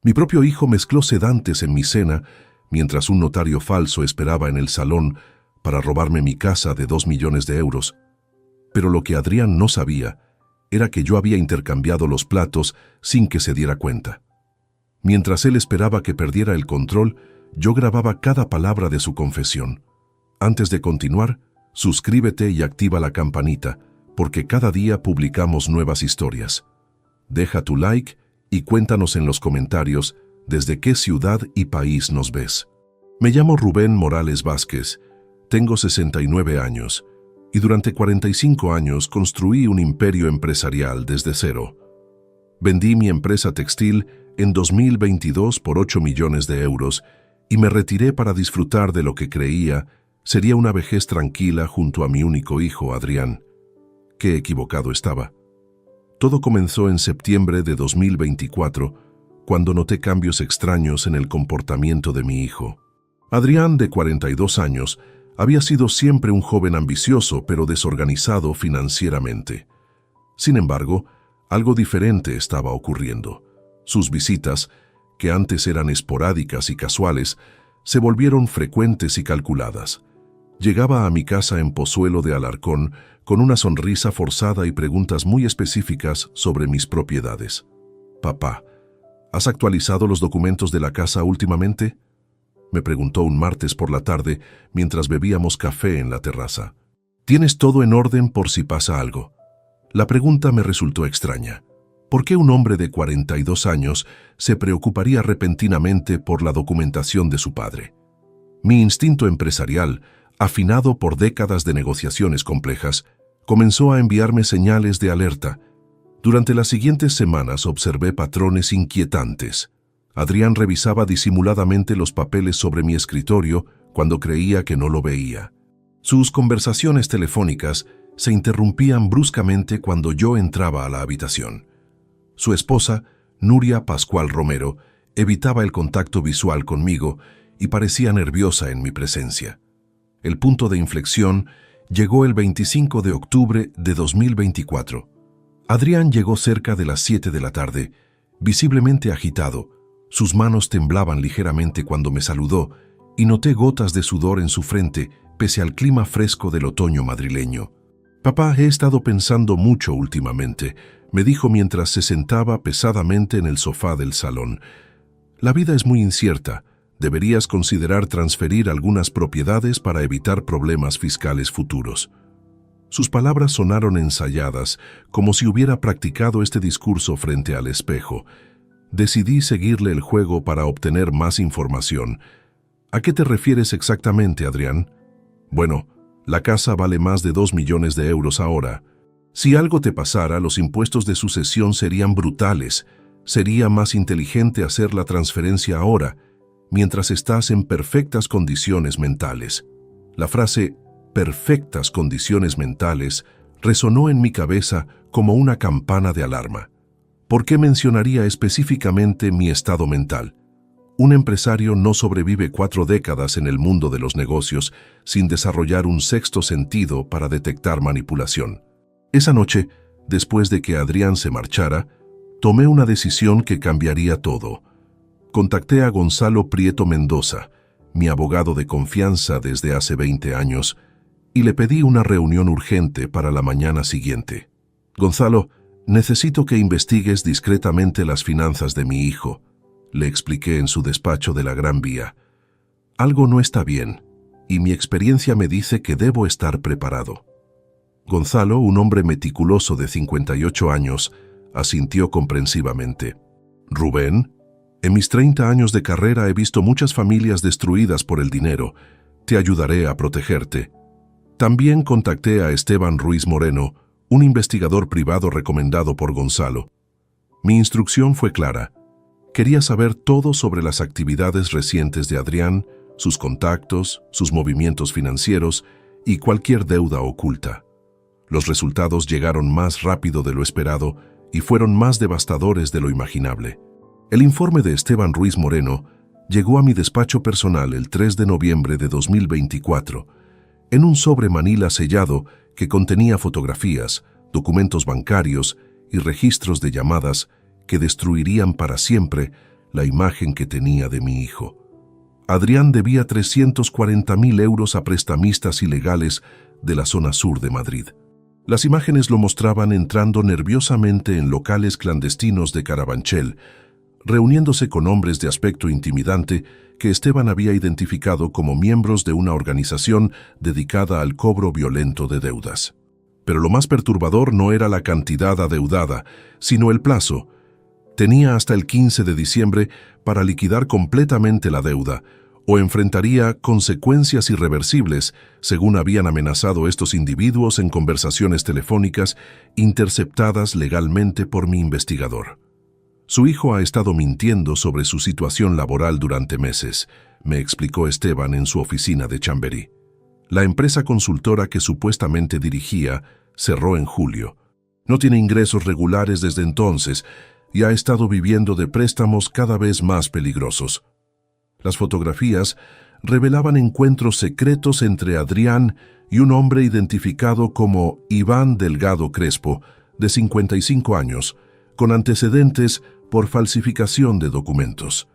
Mi propio hijo mezcló sedantes en mi cena mientras un notario falso esperaba en el salón para robarme mi casa de 2 millones de euros. Pero lo que Adrián no sabía era que yo había intercambiado los platos sin que se diera cuenta. Mientras él esperaba que perdiera el control, yo grababa cada palabra de su confesión. Antes de continuar, suscríbete y activa la campanita, porque cada día publicamos nuevas historias. Deja tu like y cuéntanos en los comentarios desde qué ciudad y país nos ves. Me llamo Rubén Morales Vázquez, tengo 69 años y durante 45 años construí un imperio empresarial desde cero. Vendí mi empresa textil en 2022 por 8 millones de euros y me retiré para disfrutar de lo que creía sería una vejez tranquila junto a mi único hijo, Adrián. Qué equivocado estaba. Todo comenzó en septiembre de 2024, cuando noté cambios extraños en el comportamiento de mi hijo. Adrián, de 42 años, había sido siempre un joven ambicioso pero desorganizado financieramente. Sin embargo, algo diferente estaba ocurriendo. Sus visitas, que antes eran esporádicas y casuales, se volvieron frecuentes y calculadas. Llegaba a mi casa en Pozuelo de Alarcón con una sonrisa forzada y preguntas muy específicas sobre mis propiedades. «Papá, ¿has actualizado los documentos de la casa últimamente?», me preguntó un martes por la tarde mientras bebíamos café en la terraza. «¿Tienes todo en orden por si pasa algo?». La pregunta me resultó extraña. ¿Por qué un hombre de 42 años se preocuparía repentinamente por la documentación de su padre? Mi instinto empresarial, afinado por décadas de negociaciones complejas, comenzó a enviarme señales de alerta. Durante las siguientes semanas observé patrones inquietantes. Adrián revisaba disimuladamente los papeles sobre mi escritorio cuando creía que no lo veía. Sus conversaciones telefónicas se interrumpían bruscamente cuando yo entraba a la habitación. Su esposa, Nuria Pascual Romero, evitaba el contacto visual conmigo y parecía nerviosa en mi presencia. El punto de inflexión llegó el 25 de octubre de 2024. Adrián llegó cerca de las 7 de la tarde, visiblemente agitado. Sus manos temblaban ligeramente cuando me saludó y noté gotas de sudor en su frente pese al clima fresco del otoño madrileño. «Papá, he estado pensando mucho últimamente», me dijo mientras se sentaba pesadamente en el sofá del salón. «La vida es muy incierta. Deberías considerar transferir algunas propiedades para evitar problemas fiscales futuros». Sus palabras sonaron ensayadas, como si hubiera practicado este discurso frente al espejo. Decidí seguirle el juego para obtener más información. «¿A qué te refieres exactamente, Adrián?». «Bueno, la casa vale más de 2 millones de euros ahora. Si algo te pasara, los impuestos de sucesión serían brutales. Sería más inteligente hacer la transferencia ahora, mientras estás en perfectas condiciones mentales». La frase «perfectas condiciones mentales» resonó en mi cabeza como una campana de alarma. ¿Por qué mencionaría específicamente mi estado mental? Un empresario no sobrevive 4 décadas en el mundo de los negocios sin desarrollar un sexto sentido para detectar manipulación. Esa noche, después de que Adrián se marchara, tomé una decisión que cambiaría todo. Contacté a Gonzalo Prieto Mendoza, mi abogado de confianza desde hace 20 años, y le pedí una reunión urgente para la mañana siguiente. «Gonzalo, necesito que investigues discretamente las finanzas de mi hijo», le expliqué en su despacho de la Gran Vía. «Algo no está bien, y mi experiencia me dice que debo estar preparado». Gonzalo, un hombre meticuloso de 58 años, asintió comprensivamente. «Rubén, en mis 30 años de carrera he visto muchas familias destruidas por el dinero. Te ayudaré a protegerte». También contacté a Esteban Ruiz Moreno, un investigador privado recomendado por Gonzalo. Mi instrucción fue clara. Quería saber todo sobre las actividades recientes de Adrián, sus contactos, sus movimientos financieros y cualquier deuda oculta. Los resultados llegaron más rápido de lo esperado y fueron más devastadores de lo imaginable. El informe de Esteban Ruiz Moreno llegó a mi despacho personal el 3 de noviembre de 2024, en un sobre manila sellado que contenía fotografías, documentos bancarios y registros de llamadas que destruirían para siempre la imagen que tenía de mi hijo. Adrián debía 340.000 euros a prestamistas ilegales de la zona sur de Madrid. Las imágenes lo mostraban entrando nerviosamente en locales clandestinos de Carabanchel, reuniéndose con hombres de aspecto intimidante que Esteban había identificado como miembros de una organización dedicada al cobro violento de deudas. Pero lo más perturbador no era la cantidad adeudada, sino el plazo. Tenía hasta el 15 de diciembre para liquidar completamente la deuda, o enfrentaría consecuencias irreversibles, según habían amenazado estos individuos en conversaciones telefónicas interceptadas legalmente por mi investigador. Su hijo ha estado mintiendo sobre su situación laboral durante meses, me explicó Esteban en su oficina de Chamberí. La empresa consultora que supuestamente dirigía cerró en julio. No tiene ingresos regulares desde entonces y ha estado viviendo de préstamos cada vez más peligrosos. Las fotografías revelaban encuentros secretos entre Adrián y un hombre identificado como Iván Delgado Crespo, de 55 años, con antecedentes por falsificación de documentos.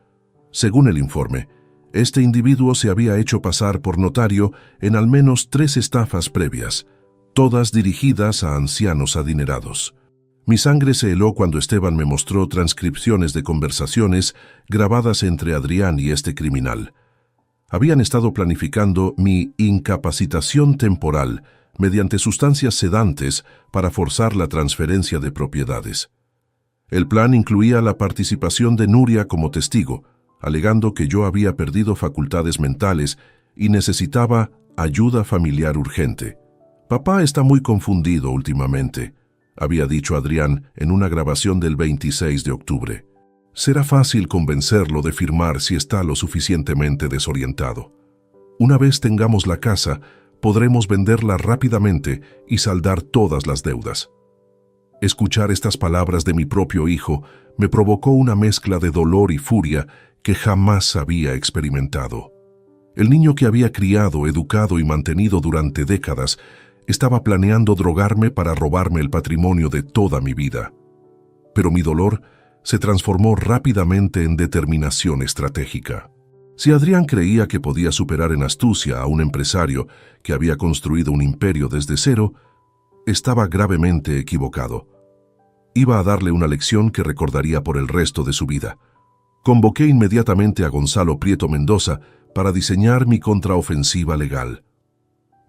Según el informe, este individuo se había hecho pasar por notario en al menos 3 estafas previas, todas dirigidas a ancianos adinerados. Mi sangre se heló cuando Esteban me mostró transcripciones de conversaciones grabadas entre Adrián y este criminal. Habían estado planificando mi incapacitación temporal mediante sustancias sedantes para forzar la transferencia de propiedades. El plan incluía la participación de Nuria como testigo, alegando que yo había perdido facultades mentales y necesitaba ayuda familiar urgente. «Papá está muy confundido últimamente», había dicho Adrián en una grabación del 26 de octubre. «Será fácil convencerlo de firmar si está lo suficientemente desorientado. Una vez tengamos la casa, podremos venderla rápidamente y saldar todas las deudas». Escuchar estas palabras de mi propio hijo me provocó una mezcla de dolor y furia que jamás había experimentado. El niño que había criado, educado y mantenido durante décadas estaba planeando drogarme para robarme el patrimonio de toda mi vida. Pero mi dolor se transformó rápidamente en determinación estratégica. Si Adrián creía que podía superar en astucia a un empresario que había construido un imperio desde cero, estaba gravemente equivocado. Iba a darle una lección que recordaría por el resto de su vida. Convoqué inmediatamente a Gonzalo Prieto Mendoza para diseñar mi contraofensiva legal.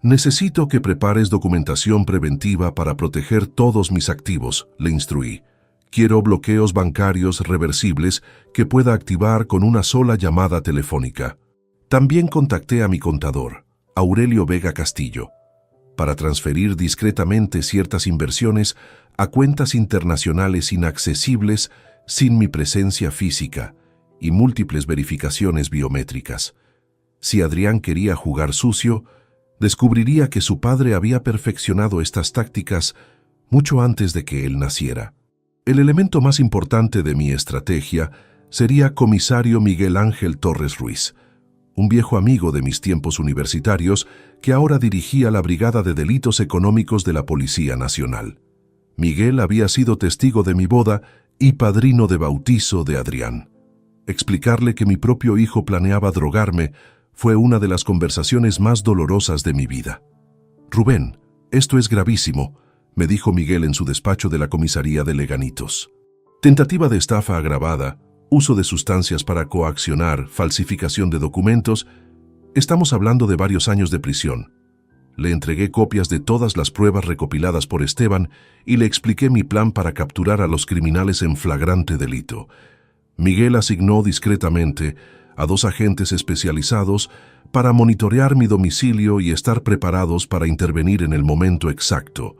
«Necesito que prepares documentación preventiva para proteger todos mis activos», le instruí. «Quiero bloqueos bancarios reversibles que pueda activar con una sola llamada telefónica». También contacté a mi contador, Aurelio Vega Castillo, para transferir discretamente ciertas inversiones a cuentas internacionales inaccesibles sin mi presencia física y múltiples verificaciones biométricas. Si Adrián quería jugar sucio, descubriría que su padre había perfeccionado estas tácticas mucho antes de que él naciera. El elemento más importante de mi estrategia sería comisario Miguel Ángel Torres Ruiz, un viejo amigo de mis tiempos universitarios que ahora dirigía la Brigada de Delitos Económicos de la Policía Nacional. Miguel había sido testigo de mi boda y padrino de bautizo de Adrián. Explicarle que mi propio hijo planeaba drogarme fue una de las conversaciones más dolorosas de mi vida. «Rubén, esto es gravísimo», me dijo Miguel en su despacho de la comisaría de Leganitos. «Tentativa de estafa agravada, uso de sustancias para coaccionar, falsificación de documentos. Estamos hablando de varios años de prisión». Le entregué copias de todas las pruebas recopiladas por Esteban y le expliqué mi plan para capturar a los criminales en flagrante delito. Miguel asignó discretamente a 2 agentes especializados para monitorear mi domicilio y estar preparados para intervenir en el momento exacto.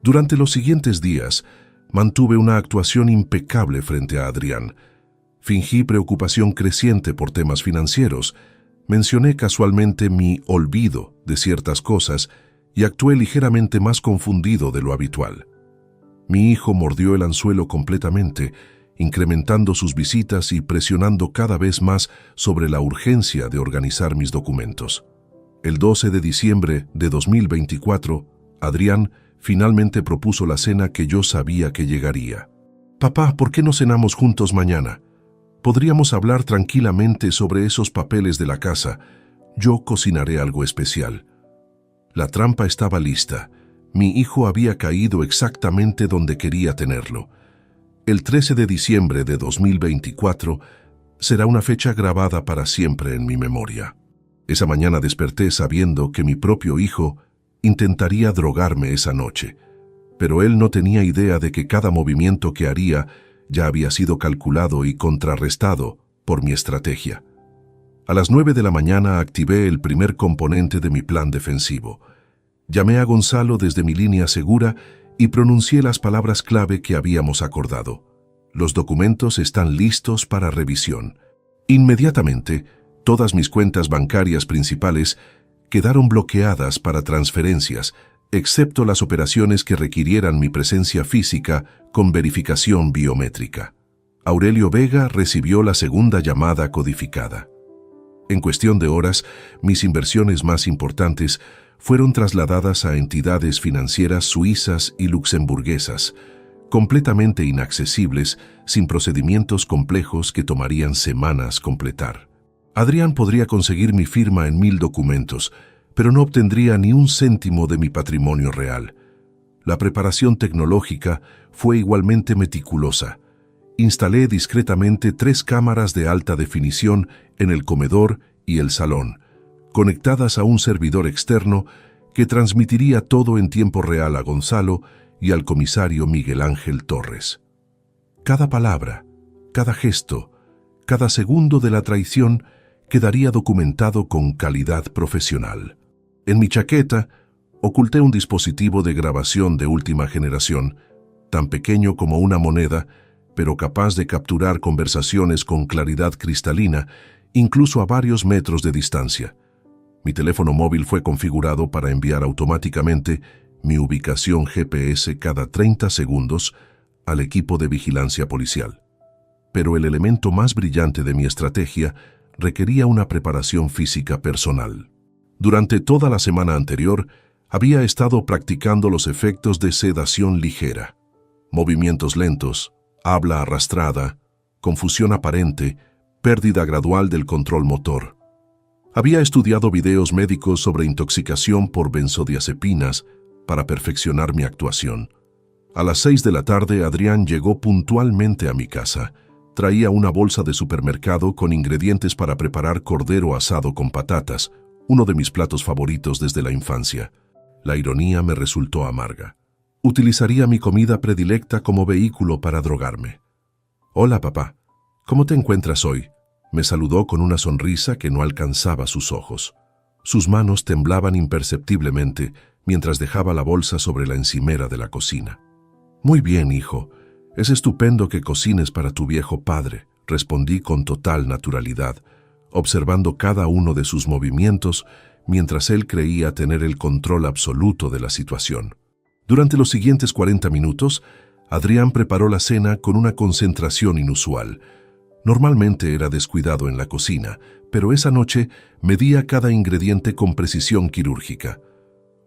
Durante los siguientes días, mantuve una actuación impecable frente a Adrián. Fingí preocupación creciente por temas financieros, mencioné casualmente mi olvido de ciertas cosas y actué ligeramente más confundido de lo habitual. Mi hijo mordió el anzuelo completamente, incrementando sus visitas y presionando cada vez más sobre la urgencia de organizar mis documentos. El 12 de diciembre de 2024, Adrián finalmente propuso la cena que yo sabía que llegaría. «Papá, ¿por qué no cenamos juntos mañana?», Podríamos hablar tranquilamente sobre esos papeles de la casa. Yo cocinaré algo especial. La trampa estaba lista. Mi hijo había caído exactamente donde quería tenerlo. El 13 de diciembre de 2024 será una fecha grabada para siempre en mi memoria. Esa mañana desperté sabiendo que mi propio hijo intentaría drogarme esa noche, pero él no tenía idea de que cada movimiento que haría ya había sido calculado y contrarrestado por mi estrategia. A las 9 de la mañana activé el primer componente de mi plan defensivo. Llamé a Gonzalo desde mi línea segura y pronuncié las palabras clave que habíamos acordado. Los documentos están listos para revisión. Inmediatamente, todas mis cuentas bancarias principales quedaron bloqueadas para transferencias, excepto las operaciones que requirieran mi presencia física con verificación biométrica. Aurelio Vega recibió la segunda llamada codificada. En cuestión de horas, mis inversiones más importantes fueron trasladadas a entidades financieras suizas y luxemburguesas, completamente inaccesibles, sin procedimientos complejos que tomarían semanas completar. Adrián podría conseguir mi firma en 1000 documentos, pero no obtendría ni un céntimo de mi patrimonio real. La preparación tecnológica fue igualmente meticulosa. Instalé discretamente 3 cámaras de alta definición en el comedor y el salón, conectadas a un servidor externo que transmitiría todo en tiempo real a Gonzalo y al comisario Miguel Ángel Torres. Cada palabra, cada gesto, cada segundo de la traición quedaría documentado con calidad profesional. En mi chaqueta, oculté un dispositivo de grabación de última generación, tan pequeño como una moneda, pero capaz de capturar conversaciones con claridad cristalina, incluso a varios metros de distancia. Mi teléfono móvil fue configurado para enviar automáticamente mi ubicación GPS cada 30 segundos al equipo de vigilancia policial. Pero el elemento más brillante de mi estrategia requería una preparación física personal. Durante toda la semana anterior, había estado practicando los efectos de sedación ligera. Movimientos lentos, habla arrastrada, confusión aparente, pérdida gradual del control motor. Había estudiado videos médicos sobre intoxicación por benzodiazepinas para perfeccionar mi actuación. A las 6 de la tarde, Adrián llegó puntualmente a mi casa. Traía una bolsa de supermercado con ingredientes para preparar cordero asado con patatas, uno de mis platos favoritos desde la infancia. La ironía me resultó amarga. Utilizaría mi comida predilecta como vehículo para drogarme. «Hola, papá. ¿Cómo te encuentras hoy?», me saludó con una sonrisa que no alcanzaba sus ojos. Sus manos temblaban imperceptiblemente mientras dejaba la bolsa sobre la encimera de la cocina. «Muy bien, hijo. Es estupendo que cocines para tu viejo padre», respondí con total naturalidad, observando cada uno de sus movimientos mientras él creía tener el control absoluto de la situación. Durante los siguientes 40 minutos, Adrián preparó la cena con una concentración inusual. Normalmente era descuidado en la cocina, pero esa noche medía cada ingrediente con precisión quirúrgica.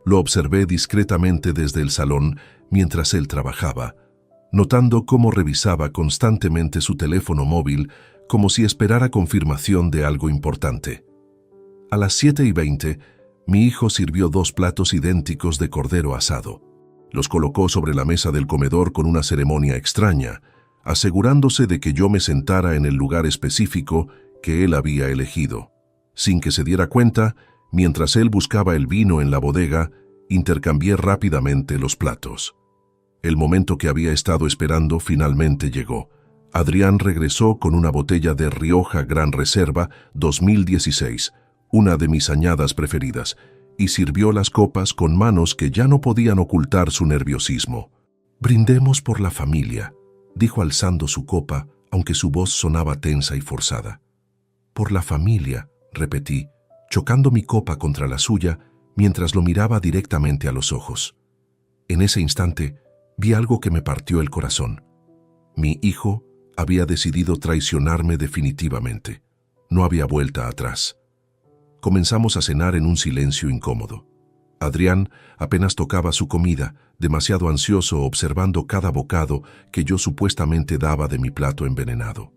Lo observé discretamente desde el salón mientras él trabajaba, notando cómo revisaba constantemente su teléfono móvil como si esperara confirmación de algo importante. A las 7:20, mi hijo sirvió 2 platos idénticos de cordero asado. Los colocó sobre la mesa del comedor con una ceremonia extraña, asegurándose de que yo me sentara en el lugar específico que él había elegido. Sin que se diera cuenta, mientras él buscaba el vino en la bodega, intercambié rápidamente los platos. El momento que había estado esperando finalmente llegó. Adrián regresó con una botella de Rioja Gran Reserva 2016, una de mis añadas preferidas, y sirvió las copas con manos que ya no podían ocultar su nerviosismo. «Brindemos por la familia», dijo alzando su copa, aunque su voz sonaba tensa y forzada. «Por la familia», repetí, chocando mi copa contra la suya mientras lo miraba directamente a los ojos. En ese instante, vi algo que me partió el corazón. Mi hijo había decidido traicionarme definitivamente. No había vuelta atrás. Comenzamos a cenar en un silencio incómodo. Adrián apenas tocaba su comida, demasiado ansioso observando cada bocado que yo supuestamente daba de mi plato envenenado.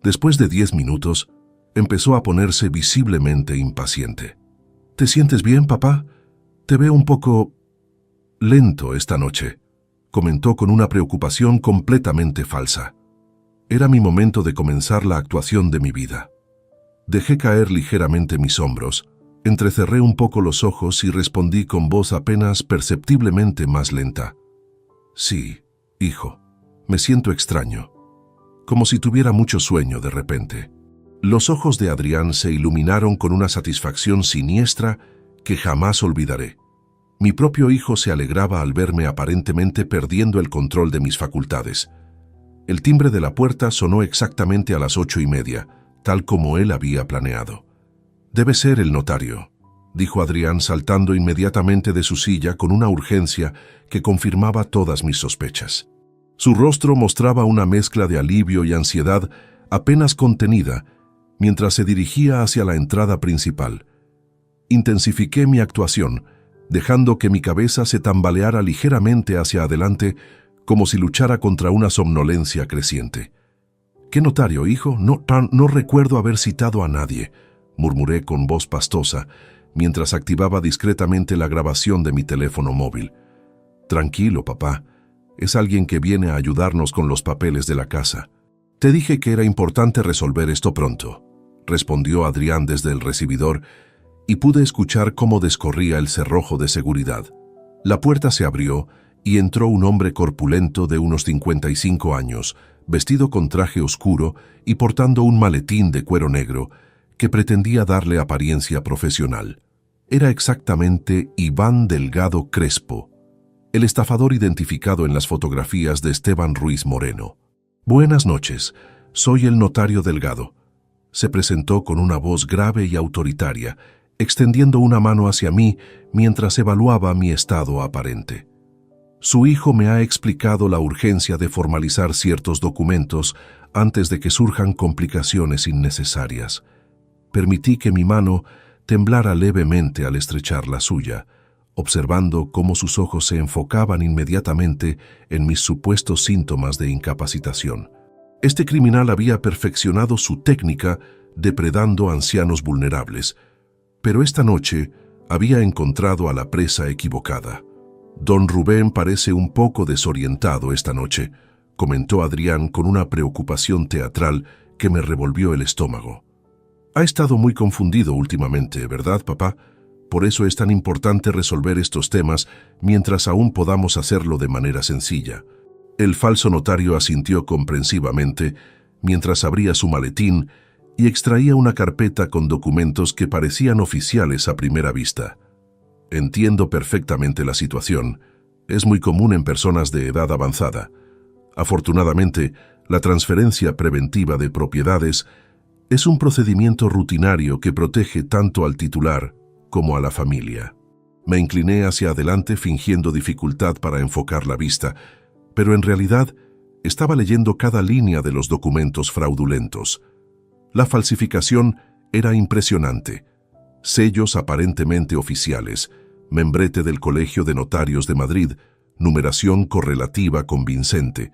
Después de 10 minutos, empezó a ponerse visiblemente impaciente. ¿Te sientes bien, papá? Te veo un poco lento esta noche, comentó con una preocupación completamente falsa. Era mi momento de comenzar la actuación de mi vida. Dejé caer ligeramente mis hombros, entrecerré un poco los ojos y respondí con voz apenas perceptiblemente más lenta. Sí, hijo, me siento extraño, como si tuviera mucho sueño de repente. Los ojos de Adrián se iluminaron con una satisfacción siniestra que jamás olvidaré. Mi propio hijo se alegraba al verme aparentemente perdiendo el control de mis facultades. El timbre de la puerta sonó exactamente a las 8:30, tal como él había planeado. «Debe ser el notario», dijo Adrián saltando inmediatamente de su silla con una urgencia que confirmaba todas mis sospechas. Su rostro mostraba una mezcla de alivio y ansiedad apenas contenida mientras se dirigía hacia la entrada principal. Intensifiqué mi actuación, dejando que mi cabeza se tambaleara ligeramente hacia adelante como si luchara contra una somnolencia creciente. «¿Qué notario, hijo? No recuerdo haber citado a nadie», murmuré con voz pastosa, mientras activaba discretamente la grabación de mi teléfono móvil. «Tranquilo, papá. Es alguien que viene a ayudarnos con los papeles de la casa. Te dije que era importante resolver esto pronto», respondió Adrián desde el recibidor, y pude escuchar cómo descorría el cerrojo de seguridad. La puerta se abrió y entró un hombre corpulento de unos 55 años, vestido con traje oscuro y portando un maletín de cuero negro que pretendía darle apariencia profesional. Era exactamente Iván Delgado Crespo, el estafador identificado en las fotografías de Esteban Ruiz Moreno. «Buenas noches, soy el notario Delgado», se presentó con una voz grave y autoritaria, extendiendo una mano hacia mí mientras evaluaba mi estado aparente. «Su hijo me ha explicado la urgencia de formalizar ciertos documentos antes de que surjan complicaciones innecesarias». Permití que mi mano temblara levemente al estrechar la suya, observando cómo sus ojos se enfocaban inmediatamente en mis supuestos síntomas de incapacitación. Este criminal había perfeccionado su técnica depredando ancianos vulnerables, pero esta noche había encontrado a la presa equivocada. «Don Rubén parece un poco desorientado esta noche», comentó Adrián con una preocupación teatral que me revolvió el estómago. «Ha estado muy confundido últimamente, ¿verdad, papá? Por eso es tan importante resolver estos temas mientras aún podamos hacerlo de manera sencilla». El falso notario asintió comprensivamente mientras abría su maletín y extraía una carpeta con documentos que parecían oficiales a primera vista. «Entiendo perfectamente la situación. Es muy común en personas de edad avanzada. Afortunadamente, la transferencia preventiva de propiedades es un procedimiento rutinario que protege tanto al titular como a la familia». Me incliné hacia adelante fingiendo dificultad para enfocar la vista, pero en realidad estaba leyendo cada línea de los documentos fraudulentos. La falsificación era impresionante. Sellos aparentemente oficiales, membrete del Colegio de Notarios de Madrid, numeración correlativa convincente.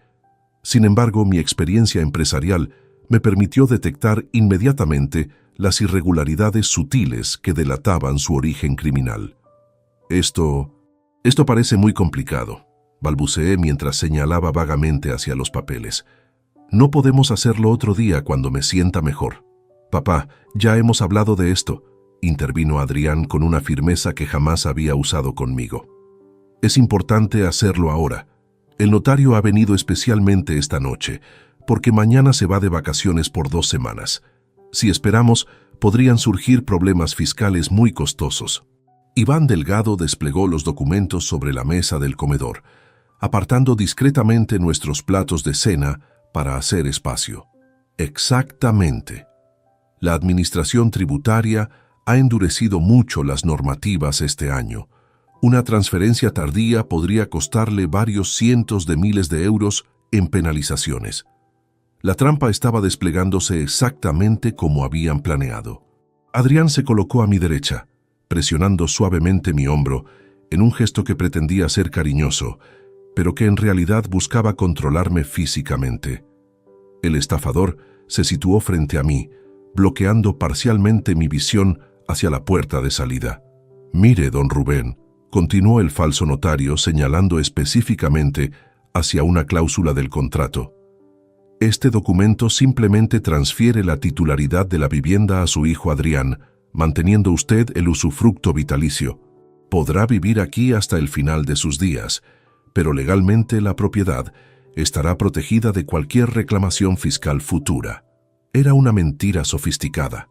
Sin embargo, mi experiencia empresarial me permitió detectar inmediatamente las irregularidades sutiles que delataban su origen criminal. Esto parece muy complicado», balbuceé mientras señalaba vagamente hacia los papeles. «No podemos hacerlo otro día cuando me sienta mejor». «Papá, ya hemos hablado de esto», intervino Adrián con una firmeza que jamás había usado conmigo. «Es importante hacerlo ahora. El notario ha venido especialmente esta noche, porque mañana se va de vacaciones por 2 semanas. Si esperamos, podrían surgir problemas fiscales muy costosos». Iván Delgado desplegó los documentos sobre la mesa del comedor, apartando discretamente nuestros platos de cena para hacer espacio. «Exactamente. La administración tributaria ha endurecido mucho las normativas este año. Una transferencia tardía podría costarle varios cientos de miles de euros en penalizaciones». La trampa estaba desplegándose exactamente como habían planeado. Adrián se colocó a mi derecha, presionando suavemente mi hombro, en un gesto que pretendía ser cariñoso, pero que en realidad buscaba controlarme físicamente. El estafador se situó frente a mí, bloqueando parcialmente mi visión hacia la puerta de salida. «Mire, don Rubén», continuó el falso notario señalando específicamente hacia una cláusula del contrato. «Este documento simplemente transfiere la titularidad de la vivienda a su hijo Adrián, manteniendo usted el usufructo vitalicio. Podrá vivir aquí hasta el final de sus días, pero legalmente la propiedad estará protegida de cualquier reclamación fiscal futura». Era una mentira sofisticada.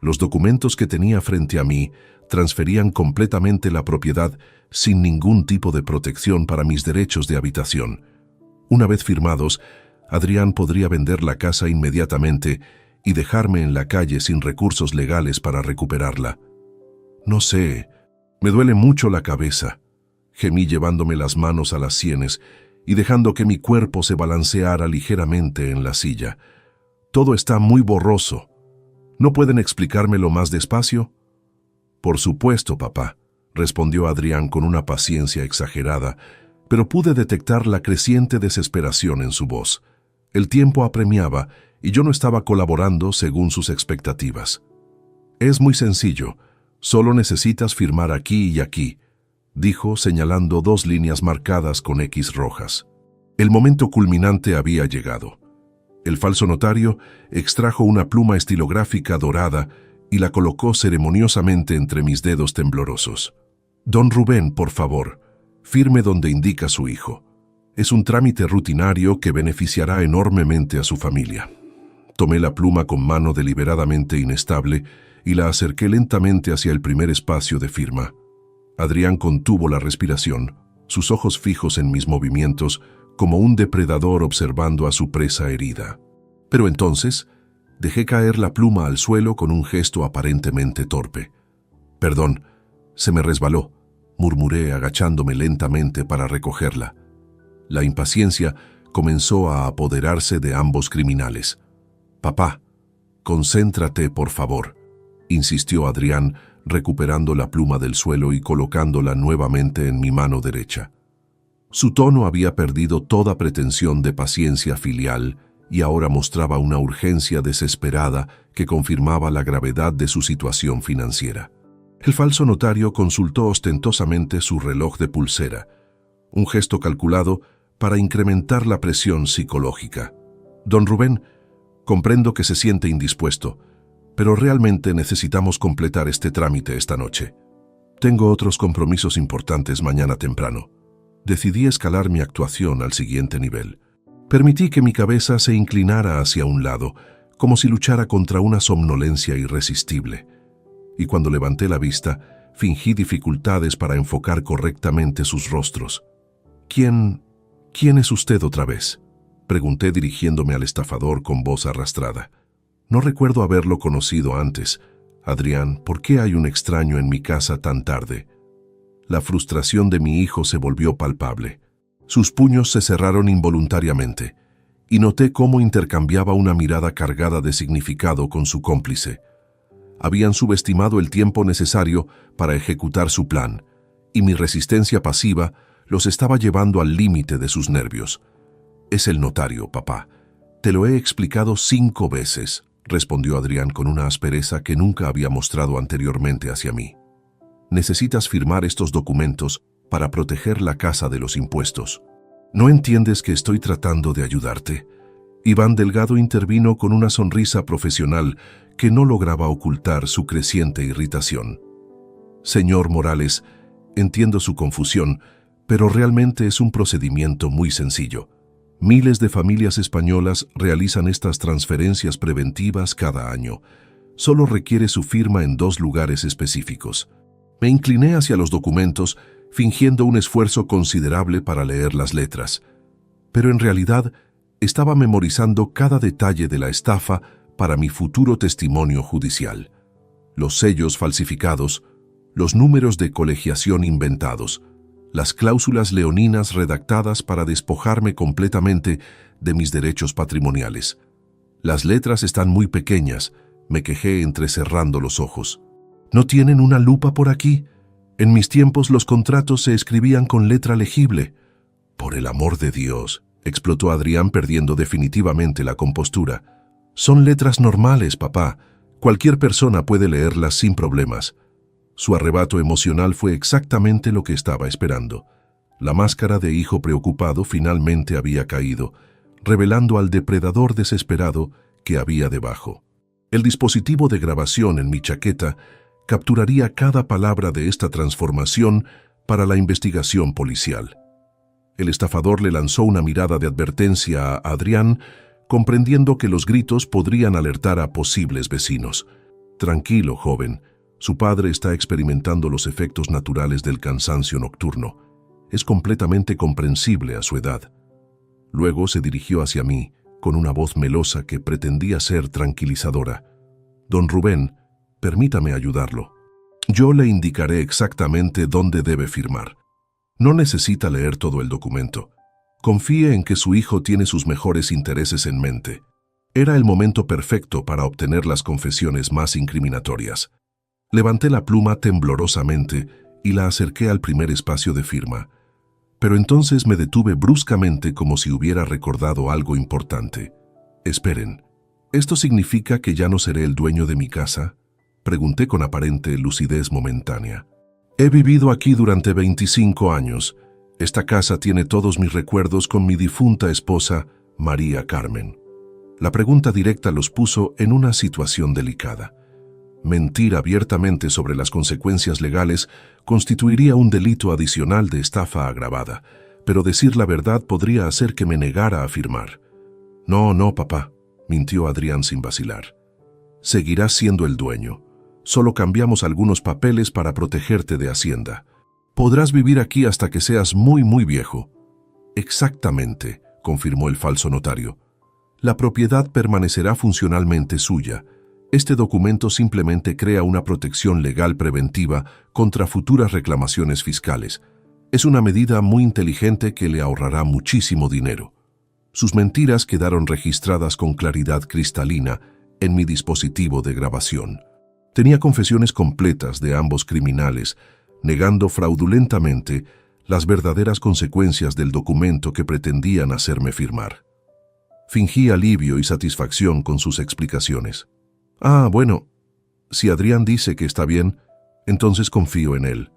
Los documentos que tenía frente a mí transferían completamente la propiedad sin ningún tipo de protección para mis derechos de habitación. Una vez firmados, Adrián podría vender la casa inmediatamente y dejarme en la calle sin recursos legales para recuperarla. «No sé, me duele mucho la cabeza», gemí llevándome las manos a las sienes y dejando que mi cuerpo se balanceara ligeramente en la silla. «Todo está muy borroso. ¿No pueden explicármelo más despacio?» «Por supuesto, papá», respondió Adrián con una paciencia exagerada, pero pude detectar la creciente desesperación en su voz. El tiempo apremiaba y yo no estaba colaborando según sus expectativas. «Es muy sencillo. Solo necesitas firmar aquí y aquí», dijo señalando 2 líneas marcadas con X rojas. El momento culminante había llegado. El falso notario extrajo una pluma estilográfica dorada y la colocó ceremoniosamente entre mis dedos temblorosos. «Don Rubén, por favor, firme donde indica su hijo. Es un trámite rutinario que beneficiará enormemente a su familia». Tomé la pluma con mano deliberadamente inestable y la acerqué lentamente hacia el primer espacio de firma. Adrián contuvo la respiración, sus ojos fijos en mis movimientos, como un depredador observando a su presa herida. Pero entonces dejé caer la pluma al suelo con un gesto aparentemente torpe. «Perdón, se me resbaló», murmuré agachándome lentamente para recogerla. La impaciencia comenzó a apoderarse de ambos criminales. «Papá, concéntrate, por favor», insistió Adrián, recuperando la pluma del suelo y colocándola nuevamente en mi mano derecha. Su tono había perdido toda pretensión de paciencia filial y ahora mostraba una urgencia desesperada que confirmaba la gravedad de su situación financiera. El falso notario consultó ostentosamente su reloj de pulsera, un gesto calculado para incrementar la presión psicológica. «Don Rubén, comprendo que se siente indispuesto, pero realmente necesitamos completar este trámite esta noche. Tengo otros compromisos importantes mañana temprano». Decidí escalar mi actuación al siguiente nivel. Permití que mi cabeza se inclinara hacia un lado, como si luchara contra una somnolencia irresistible. Y cuando levanté la vista, fingí dificultades para enfocar correctamente sus rostros. ¿Quién es usted otra vez?», pregunté dirigiéndome al estafador con voz arrastrada. «No recuerdo haberlo conocido antes. Adrián, ¿por qué hay un extraño en mi casa tan tarde?». La frustración de mi hijo se volvió palpable. Sus puños se cerraron involuntariamente, y noté cómo intercambiaba una mirada cargada de significado con su cómplice. Habían subestimado el tiempo necesario para ejecutar su plan, y mi resistencia pasiva los estaba llevando al límite de sus nervios. «Es el notario, papá. Te lo he explicado 5 veces», respondió Adrián con una aspereza que nunca había mostrado anteriormente hacia mí. «Necesitas firmar estos documentos para proteger la casa de los impuestos. ¿No entiendes que estoy tratando de ayudarte?». Iván Delgado intervino con una sonrisa profesional que no lograba ocultar su creciente irritación. «Señor Morales, entiendo su confusión, pero realmente es un procedimiento muy sencillo. Miles de familias españolas realizan estas transferencias preventivas cada año. Solo requiere su firma en 2 lugares específicos». Me incliné hacia los documentos, fingiendo un esfuerzo considerable para leer las letras. Pero en realidad estaba memorizando cada detalle de la estafa para mi futuro testimonio judicial. Los sellos falsificados, los números de colegiación inventados, las cláusulas leoninas redactadas para despojarme completamente de mis derechos patrimoniales. «Las letras están muy pequeñas», me quejé entrecerrando los ojos. «¿No tienen una lupa por aquí? En mis tiempos los contratos se escribían con letra legible». «Por el amor de Dios», explotó Adrián perdiendo definitivamente la compostura. Son letras normales, papá. Cualquier persona puede leerlas sin problemas. Su arrebato emocional fue exactamente lo que estaba esperando. La máscara de hijo preocupado finalmente había caído, revelando al depredador desesperado que había debajo. El dispositivo de grabación en mi chaqueta capturaría cada palabra de esta transformación para la investigación policial. El estafador le lanzó una mirada de advertencia a Adrián, comprendiendo que los gritos podrían alertar a posibles vecinos. Tranquilo, joven. Su padre está experimentando los efectos naturales del cansancio nocturno. Es completamente comprensible a su edad. Luego se dirigió hacia mí, con una voz melosa que pretendía ser tranquilizadora. Don Rubén, permítame ayudarlo. Yo le indicaré exactamente dónde debe firmar. No necesita leer todo el documento. Confíe en que su hijo tiene sus mejores intereses en mente. Era el momento perfecto para obtener las confesiones más incriminatorias. Levanté la pluma temblorosamente y la acerqué al primer espacio de firma. Pero entonces me detuve bruscamente como si hubiera recordado algo importante. Esperen, ¿esto significa que ya no seré el dueño de mi casa? Pregunté con aparente lucidez momentánea. He vivido aquí durante 25 años. Esta casa tiene todos mis recuerdos con mi difunta esposa, María Carmen. La pregunta directa los puso en una situación delicada. Mentir abiertamente sobre las consecuencias legales constituiría un delito adicional de estafa agravada, pero decir la verdad podría hacer que me negara a firmar. No, papá, mintió Adrián sin vacilar. Seguirás siendo el dueño. Solo cambiamos algunos papeles para protegerte de Hacienda. Podrás vivir aquí hasta que seas muy viejo. Exactamente, confirmó el falso notario. La propiedad permanecerá funcionalmente suya. Este documento simplemente crea una protección legal preventiva contra futuras reclamaciones fiscales. Es una medida muy inteligente que le ahorrará muchísimo dinero. Sus mentiras quedaron registradas con claridad cristalina en mi dispositivo de grabación. Tenía confesiones completas de ambos criminales, negando fraudulentamente las verdaderas consecuencias del documento que pretendían hacerme firmar. Fingí alivio y satisfacción con sus explicaciones. Bueno, si Adrián dice que está bien, entonces confío en él.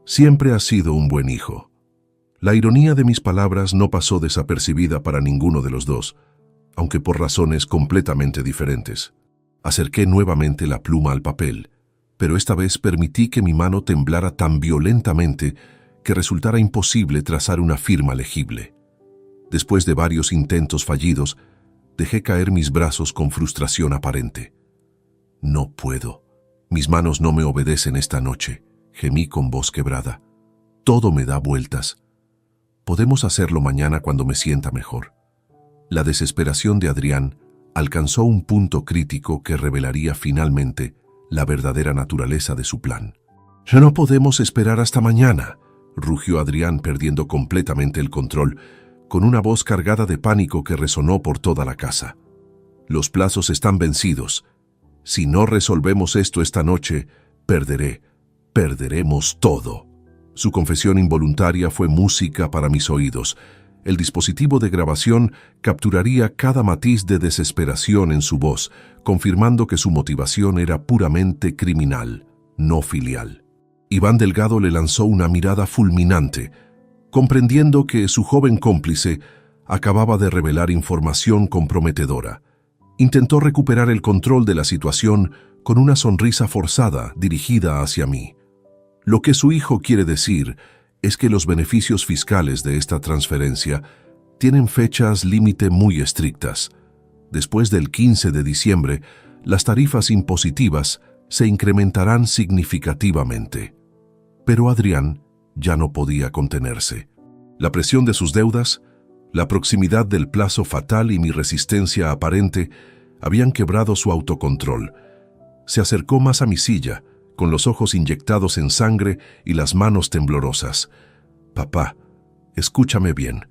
Siempre ha sido un buen hijo. La ironía de mis palabras no pasó desapercibida para ninguno de los dos, aunque por razones completamente diferentes. Acerqué nuevamente la pluma al papel, pero esta vez permití que mi mano temblara tan violentamente que resultara imposible trazar una firma legible. Después de varios intentos fallidos, dejé caer mis brazos con frustración aparente. No puedo. Mis manos no me obedecen esta noche, gemí con voz quebrada. Todo me da vueltas. Podemos hacerlo mañana cuando me sienta mejor. La desesperación de Adrián alcanzó un punto crítico que revelaría finalmente la verdadera naturaleza de su plan. «Ya no podemos esperar hasta mañana», rugió Adrián perdiendo completamente el control, con una voz cargada de pánico que resonó por toda la casa. «Los plazos están vencidos. Si no resolvemos esto esta noche, perderemos todo». Su confesión involuntaria fue música para mis oídos. El dispositivo de grabación capturaría cada matiz de desesperación en su voz, confirmando que su motivación era puramente criminal, no filial. Iván Delgado le lanzó una mirada fulminante, comprendiendo que su joven cómplice acababa de revelar información comprometedora. Intentó recuperar el control de la situación con una sonrisa forzada dirigida hacia mí. Lo que su hijo quiere decir es que los beneficios fiscales de esta transferencia tienen fechas límite muy estrictas. Después del 15 de diciembre, las tarifas impositivas se incrementarán significativamente. Pero Adrián ya no podía contenerse. La presión de sus deudas, la proximidad del plazo fatal y mi resistencia aparente habían quebrado su autocontrol. Se acercó más a mi silla, con los ojos inyectados en sangre y las manos temblorosas. «Papá, escúchame bien»,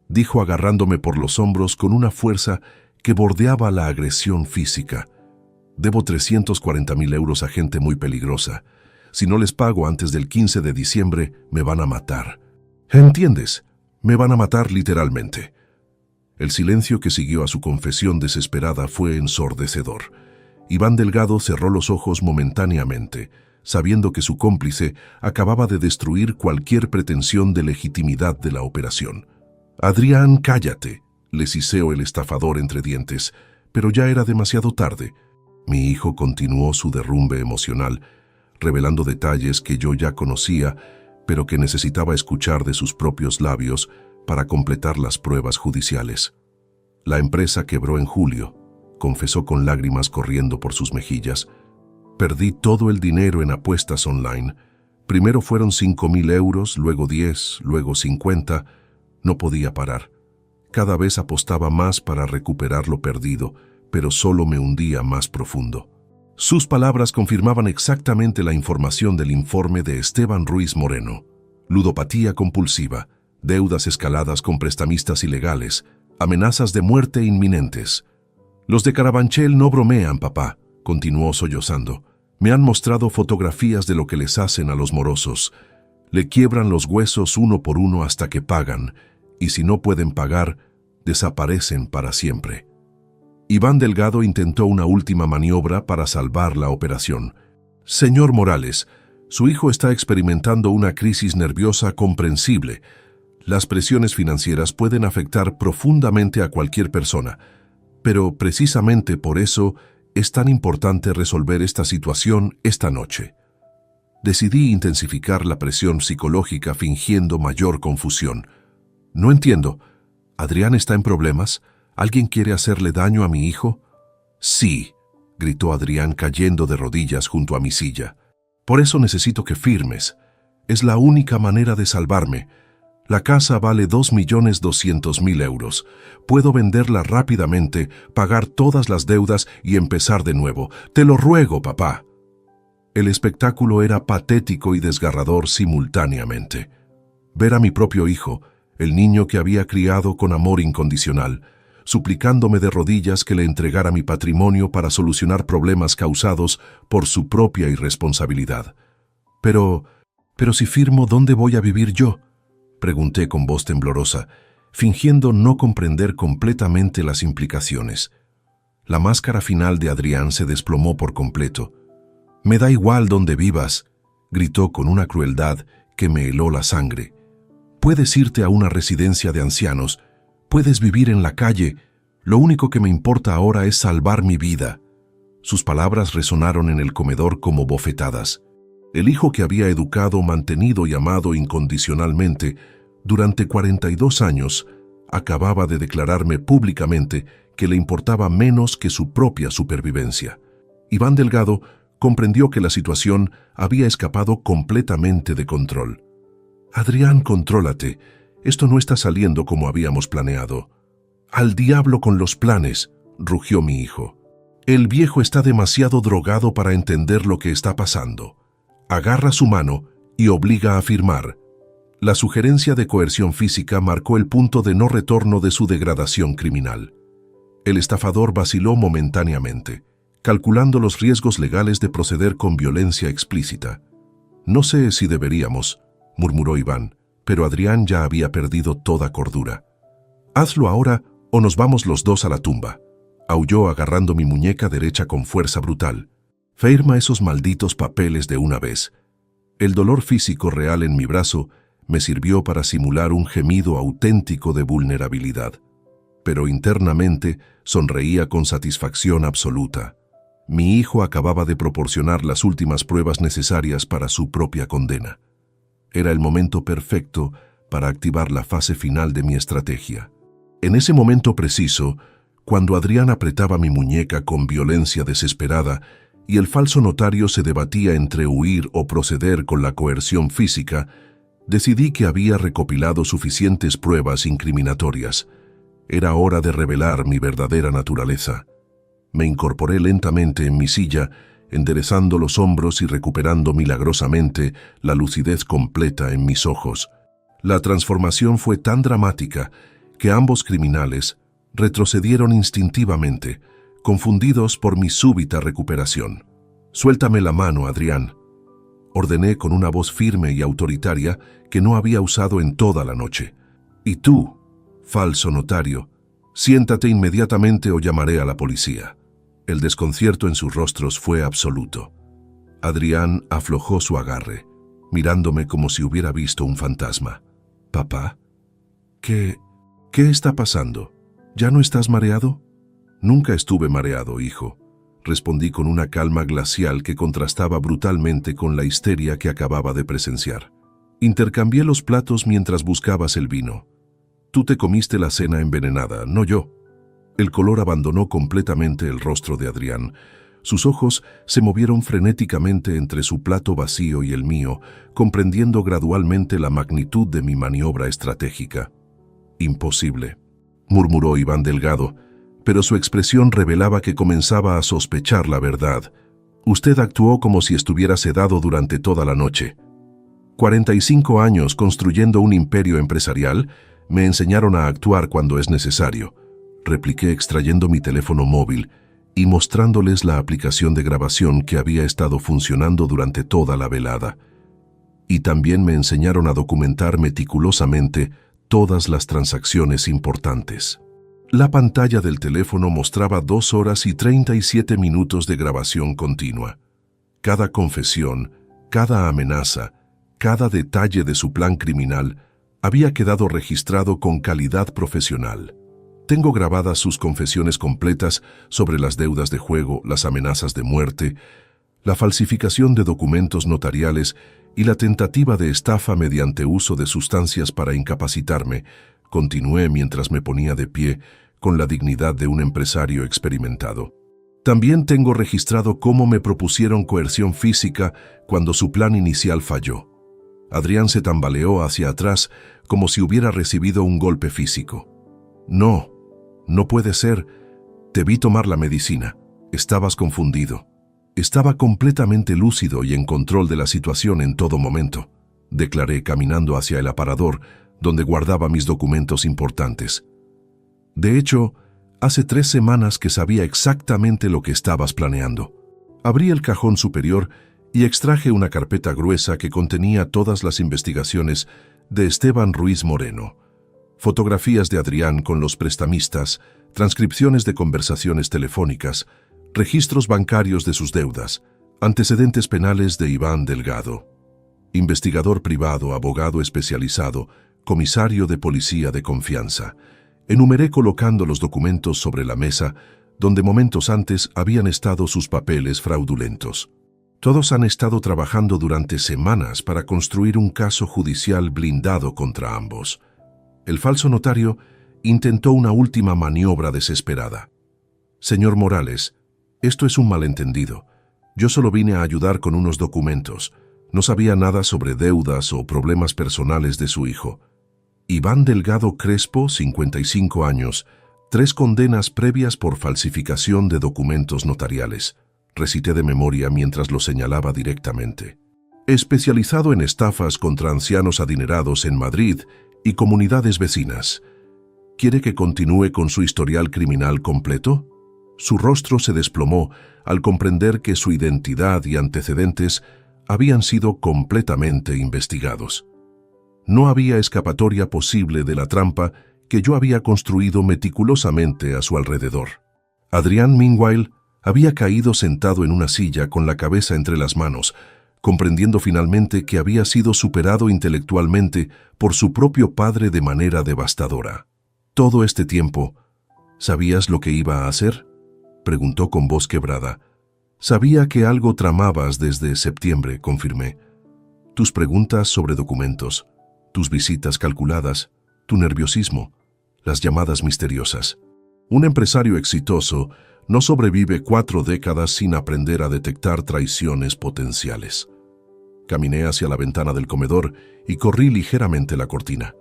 dijo agarrándome por los hombros con una fuerza que bordeaba la agresión física. «Debo 340.000 euros a gente muy peligrosa. Si no les pago antes del 15 de diciembre, me van a matar. ¿Entiendes? Me van a matar literalmente». El silencio que siguió a su confesión desesperada fue ensordecedor. Iván Delgado cerró los ojos momentáneamente, sabiendo que su cómplice acababa de destruir cualquier pretensión de legitimidad de la operación. «Adrián, cállate», le siseó el estafador entre dientes, pero ya era demasiado tarde. Mi hijo continuó su derrumbe emocional, revelando detalles que yo ya conocía, pero que necesitaba escuchar de sus propios labios para completar las pruebas judiciales. La empresa quebró en julio, confesó con lágrimas corriendo por sus mejillas. Perdí todo el dinero en apuestas online. Primero fueron 5.000 euros, luego 10, luego 50. No podía parar. Cada vez apostaba más para recuperar lo perdido, pero solo me hundía más profundo. Sus palabras confirmaban exactamente la información del informe de Esteban Ruiz Moreno. Ludopatía compulsiva, deudas escaladas con prestamistas ilegales, amenazas de muerte inminentes. «Los de Carabanchel no bromean, papá», continuó sollozando. «Me han mostrado fotografías de lo que les hacen a los morosos. Le quiebran los huesos uno por uno hasta que pagan, y si no pueden pagar, desaparecen para siempre». Iván Delgado intentó una última maniobra para salvar la operación. «Señor Morales, su hijo está experimentando una crisis nerviosa comprensible. Las presiones financieras pueden afectar profundamente a cualquier persona, pero precisamente por eso es tan importante resolver esta situación esta noche». Decidí intensificar la presión psicológica fingiendo mayor confusión. «No entiendo. ¿Adrián está en problemas? ¿Alguien quiere hacerle daño a mi hijo?» «Sí», gritó Adrián cayendo de rodillas junto a mi silla. «Por eso necesito que firmes. Es la única manera de salvarme. La casa vale 2.200.000 euros. Puedo venderla rápidamente, pagar todas las deudas y empezar de nuevo. Te lo ruego, papá». El espectáculo era patético y desgarrador simultáneamente. Ver a mi propio hijo, el niño que había criado con amor incondicional, suplicándome de rodillas que le entregara mi patrimonio para solucionar problemas causados por su propia irresponsabilidad. Pero si firmo, ¿dónde voy a vivir yo?», pregunté con voz temblorosa, fingiendo no comprender completamente las implicaciones. La máscara final de Adrián se desplomó por completo. «Me da igual dónde vivas», gritó con una crueldad que me heló la sangre. «Puedes irte a una residencia de ancianos, puedes vivir en la calle, lo único que me importa ahora es salvar mi vida». Sus palabras resonaron en el comedor como bofetadas. El hijo que había educado, mantenido y amado incondicionalmente durante 42 años acababa de declararme públicamente que le importaba menos que su propia supervivencia. Iván Delgado comprendió que la situación había escapado completamente de control. «Adrián, contrólate. Esto no está saliendo como habíamos planeado». «Al diablo con los planes», rugió mi hijo. «El viejo está demasiado drogado para entender lo que está pasando». Agarra su mano y obliga a firmar. La sugerencia de coerción física marcó el punto de no retorno de su degradación criminal. El estafador vaciló momentáneamente, calculando los riesgos legales de proceder con violencia explícita. «No sé si deberíamos», murmuró Iván, pero Adrián ya había perdido toda cordura. «Hazlo ahora o nos vamos los dos a la tumba», aulló agarrando mi muñeca derecha con fuerza brutal. «Firma esos malditos papeles de una vez». El dolor físico real en mi brazo me sirvió para simular un gemido auténtico de vulnerabilidad. Pero internamente sonreía con satisfacción absoluta. Mi hijo acababa de proporcionar las últimas pruebas necesarias para su propia condena. Era el momento perfecto para activar la fase final de mi estrategia. En ese momento preciso, cuando Adrián apretaba mi muñeca con violencia desesperada, y el falso notario se debatía entre huir o proceder con la coerción física, decidí que había recopilado suficientes pruebas incriminatorias. Era hora de revelar mi verdadera naturaleza. Me incorporé lentamente en mi silla, enderezando los hombros y recuperando milagrosamente la lucidez completa en mis ojos. La transformación fue tan dramática que ambos criminales retrocedieron instintivamente, confundidos por mi súbita recuperación. «Suéltame la mano, Adrián», ordené con una voz firme y autoritaria que no había usado en toda la noche. «Y tú, falso notario, Siéntate inmediatamente o llamaré a la policía. El desconcierto en sus rostros fue absoluto. Adrián aflojó su agarre, mirándome como si hubiera visto un fantasma. «¿Papá? ¿Qué está pasando? ¿Ya no estás mareado?» «Nunca estuve mareado, hijo», respondí con una calma glacial que contrastaba brutalmente con la histeria que acababa de presenciar. «Intercambié los platos mientras buscabas el vino. Tú te comiste la cena envenenada, no yo». El color abandonó completamente el rostro de Adrián. Sus ojos se movieron frenéticamente entre su plato vacío y el mío, comprendiendo gradualmente la magnitud de mi maniobra estratégica. «Imposible», murmuró Iván Delgado, pero su expresión revelaba que comenzaba a sospechar la verdad. «Usted actuó como si estuviera sedado durante toda la noche. 45 años construyendo un imperio empresarial me enseñaron a actuar cuando es necesario», repliqué extrayendo mi teléfono móvil y mostrándoles la aplicación de grabación que había estado funcionando durante toda la velada. «Y también me enseñaron a documentar meticulosamente todas las transacciones importantes». La pantalla del teléfono mostraba 2 horas y 37 minutos de grabación continua. Cada confesión, cada amenaza, cada detalle de su plan criminal había quedado registrado con calidad profesional. Tengo grabadas sus confesiones completas sobre las deudas de juego, las amenazas de muerte, la falsificación de documentos notariales y la tentativa de estafa mediante uso de sustancias para incapacitarme. Continué mientras me ponía de pie, con la dignidad de un empresario experimentado. También tengo registrado cómo me propusieron coerción física cuando su plan inicial falló. Adrián se tambaleó hacia atrás como si hubiera recibido un golpe físico. No puede ser. Te vi tomar la medicina. Estabas confundido. Estaba completamente lúcido y en control de la situación en todo momento, declaré caminando hacia el aparador donde guardaba mis documentos importantes. De hecho, hace 3 semanas que sabía exactamente lo que estabas planeando. Abrí el cajón superior y extraje una carpeta gruesa que contenía todas las investigaciones de Esteban Ruiz Moreno. Fotografías de Adrián con los prestamistas, transcripciones de conversaciones telefónicas, registros bancarios de sus deudas, antecedentes penales de Iván Delgado. Investigador privado, abogado especializado, comisario de policía de confianza. Enumeré colocando los documentos sobre la mesa, donde momentos antes habían estado sus papeles fraudulentos. Todos han estado trabajando durante semanas para construir un caso judicial blindado contra ambos. El falso notario intentó una última maniobra desesperada. «Señor Morales, esto es un malentendido. Yo solo vine a ayudar con unos documentos. No sabía nada sobre deudas o problemas personales de su hijo. Iván Delgado Crespo, 55 años, 3 condenas previas por falsificación de documentos notariales», recité de memoria mientras lo señalaba directamente. «Especializado en estafas contra ancianos adinerados en Madrid y comunidades vecinas. ¿Quiere que continúe con su historial criminal completo?». Su rostro se desplomó al comprender que su identidad y antecedentes habían sido completamente investigados. No había escapatoria posible de la trampa que yo había construido meticulosamente a su alrededor. Adrián, meanwhile, había caído sentado en una silla con la cabeza entre las manos, comprendiendo finalmente que había sido superado intelectualmente por su propio padre de manera devastadora. «Todo este tiempo, ¿sabías lo que iba a hacer?», preguntó con voz quebrada. «Sabía que algo tramabas desde septiembre», confirmé. «Tus preguntas sobre documentos, tus visitas calculadas, tu nerviosismo, las llamadas misteriosas. Un empresario exitoso no sobrevive 4 décadas sin aprender a detectar traiciones potenciales». Caminé hacia la ventana del comedor y corrí ligeramente la cortina.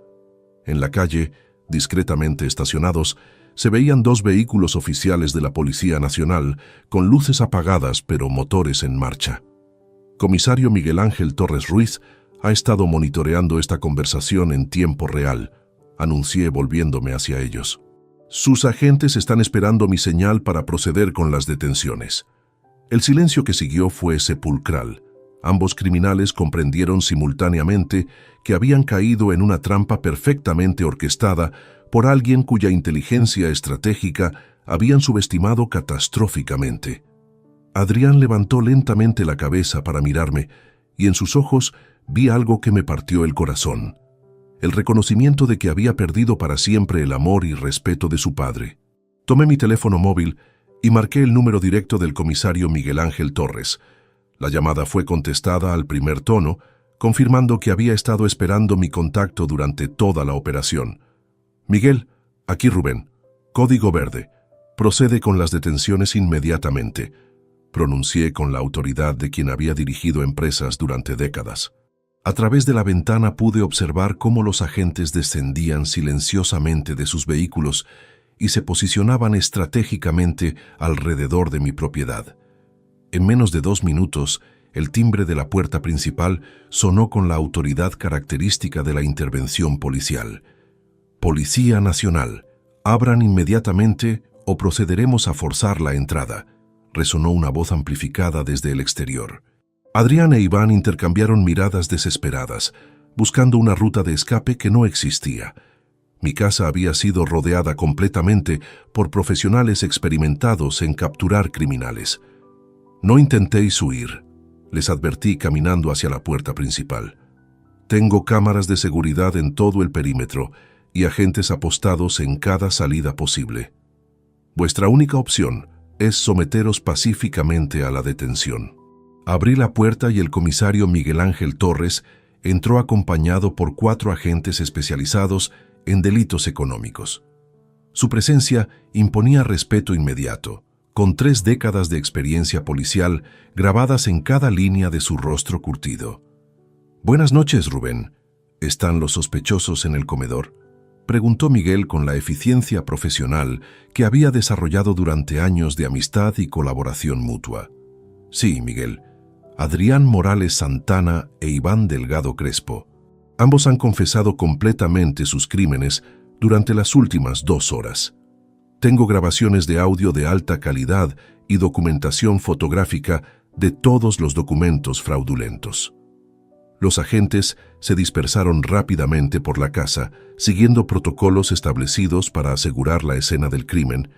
En la calle, discretamente estacionados, se veían 2 vehículos oficiales de la Policía Nacional con luces apagadas pero motores en marcha. Comisario Miguel Ángel Torres Ruiz ha estado monitoreando esta conversación en tiempo real, anuncié volviéndome hacia ellos. Sus agentes están esperando mi señal para proceder con las detenciones. El silencio que siguió fue sepulcral. Ambos criminales comprendieron simultáneamente que habían caído en una trampa perfectamente orquestada por alguien cuya inteligencia estratégica habían subestimado catastróficamente. Adrián levantó lentamente la cabeza para mirarme y en sus ojos vi algo que me partió el corazón. El reconocimiento de que había perdido para siempre el amor y respeto de su padre. Tomé mi teléfono móvil y marqué el número directo del comisario Miguel Ángel Torres. La llamada fue contestada al primer tono, confirmando que había estado esperando mi contacto durante toda la operación. Miguel, aquí Rubén. Código verde. Procede con las detenciones inmediatamente. Pronuncié con la autoridad de quien había dirigido empresas durante décadas. A través de la ventana pude observar cómo los agentes descendían silenciosamente de sus vehículos y se posicionaban estratégicamente alrededor de mi propiedad. En menos de 2 minutos, el timbre de la puerta principal sonó con la autoridad característica de la intervención policial. Policía Nacional, abran inmediatamente o procederemos a forzar la entrada, resonó una voz amplificada desde el exterior. Adrián e Iván intercambiaron miradas desesperadas, buscando una ruta de escape que no existía. Mi casa había sido rodeada completamente por profesionales experimentados en capturar criminales. No intentéis huir, les advertí caminando hacia la puerta principal. Tengo cámaras de seguridad en todo el perímetro y agentes apostados en cada salida posible. Vuestra única opción es someteros pacíficamente a la detención. Abrí la puerta y el comisario Miguel Ángel Torres entró acompañado por 4 agentes especializados en delitos económicos. Su presencia imponía respeto inmediato, con 3 décadas de experiencia policial grabadas en cada línea de su rostro curtido. «Buenas noches, Rubén. ¿Están los sospechosos en el comedor?», preguntó Miguel con la eficiencia profesional que había desarrollado durante años de amistad y colaboración mutua. «Sí, Miguel. Adrián Morales Santana e Iván Delgado Crespo. Ambos han confesado completamente sus crímenes durante las últimas 2 horas. Tengo grabaciones de audio de alta calidad y documentación fotográfica de todos los documentos fraudulentos». Los agentes se dispersaron rápidamente por la casa, siguiendo protocolos establecidos para asegurar la escena del crimen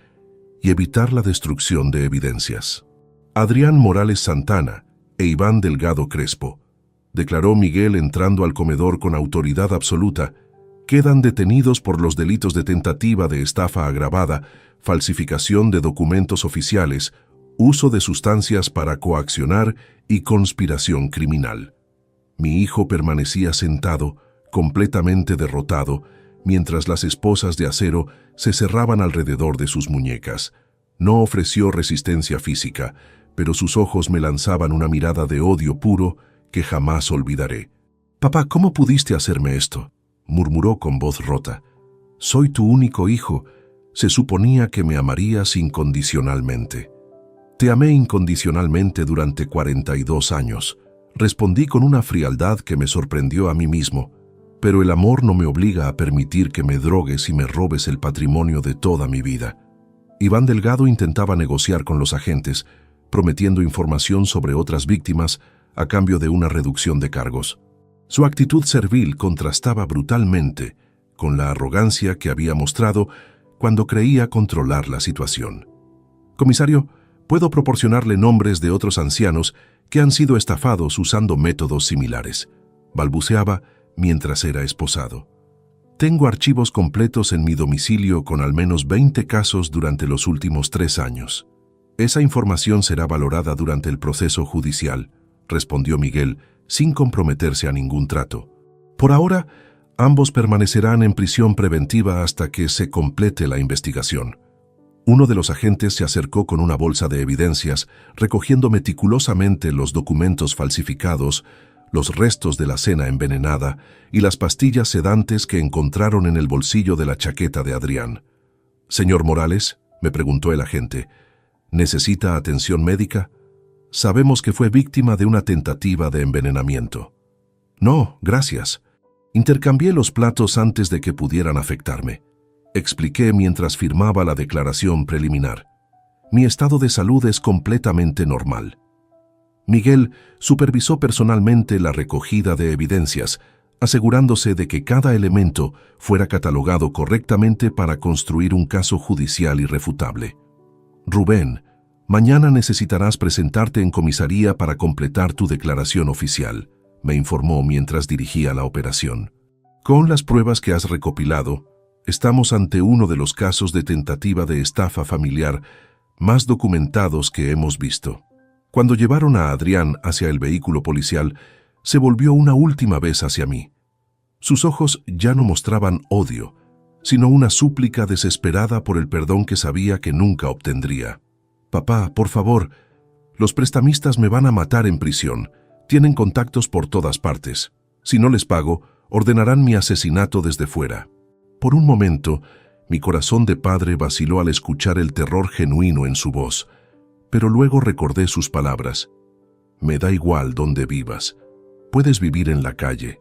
y evitar la destrucción de evidencias. «Adrián Morales Santana e Iván Delgado Crespo», declaró Miguel entrando al comedor con autoridad absoluta, «quedan detenidos por los delitos de tentativa de estafa agravada, falsificación de documentos oficiales, uso de sustancias para coaccionar y conspiración criminal». Mi hijo permanecía sentado, completamente derrotado, mientras las esposas de acero se cerraban alrededor de sus muñecas. No ofreció resistencia física, pero sus ojos me lanzaban una mirada de odio puro que jamás olvidaré. «Papá, ¿cómo pudiste hacerme esto?», murmuró con voz rota. «Soy tu único hijo. Se suponía que me amarías incondicionalmente». «Te amé incondicionalmente durante 42 años», respondí con una frialdad que me sorprendió a mí mismo. «Pero el amor no me obliga a permitir que me drogues y me robes el patrimonio de toda mi vida». Iván Delgado intentaba negociar con los agentes, prometiendo información sobre otras víctimas a cambio de una reducción de cargos. Su actitud servil contrastaba brutalmente con la arrogancia que había mostrado cuando creía controlar la situación. «Comisario, puedo proporcionarle nombres de otros ancianos que han sido estafados usando métodos similares», balbuceaba mientras era esposado. «Tengo archivos completos en mi domicilio con al menos 20 casos durante los últimos 3 años. Esa información será valorada durante el proceso judicial», respondió Miguel, sin comprometerse a ningún trato. «Por ahora, ambos permanecerán en prisión preventiva hasta que se complete la investigación». Uno de los agentes se acercó con una bolsa de evidencias, recogiendo meticulosamente los documentos falsificados, los restos de la cena envenenada y las pastillas sedantes que encontraron en el bolsillo de la chaqueta de Adrián. «Señor Morales», me preguntó el agente, «¿necesita atención médica? Sabemos que fue víctima de una tentativa de envenenamiento». «No, gracias. Intercambié los platos antes de que pudieran afectarme», expliqué mientras firmaba la declaración preliminar. «Mi estado de salud es completamente normal». Miguel supervisó personalmente la recogida de evidencias, asegurándose de que cada elemento fuera catalogado correctamente para construir un caso judicial irrefutable. Rubén, mañana necesitarás presentarte en comisaría para completar tu declaración oficial, me informó mientras dirigía la operación. Con las pruebas que has recopilado, estamos ante uno de los casos de tentativa de estafa familiar más documentados que hemos visto. Cuando llevaron a Adrián hacia el vehículo policial, se volvió una última vez hacia mí. Sus ojos ya no mostraban odio, sino una súplica desesperada por el perdón que sabía que nunca obtendría. «Papá, por favor, los prestamistas me van a matar en prisión. Tienen contactos por todas partes. Si no les pago, ordenarán mi asesinato desde fuera». Por un momento, mi corazón de padre vaciló al escuchar el terror genuino en su voz, pero luego recordé sus palabras. «Me da igual dónde vivas. Puedes vivir en la calle.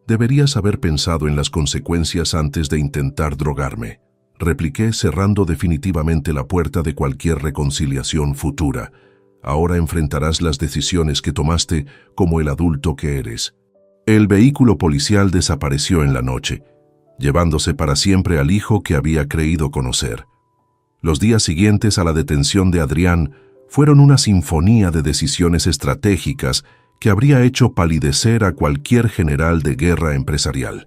Deberías haber pensado en las consecuencias antes de intentar drogarme», repliqué cerrando definitivamente la puerta de cualquier reconciliación futura. «Ahora enfrentarás las decisiones que tomaste como el adulto que eres». El vehículo policial desapareció en la noche, llevándose para siempre al hijo que había creído conocer. Los días siguientes a la detención de Adrián fueron una sinfonía de decisiones estratégicas que habría hecho palidecer a cualquier general de guerra empresarial.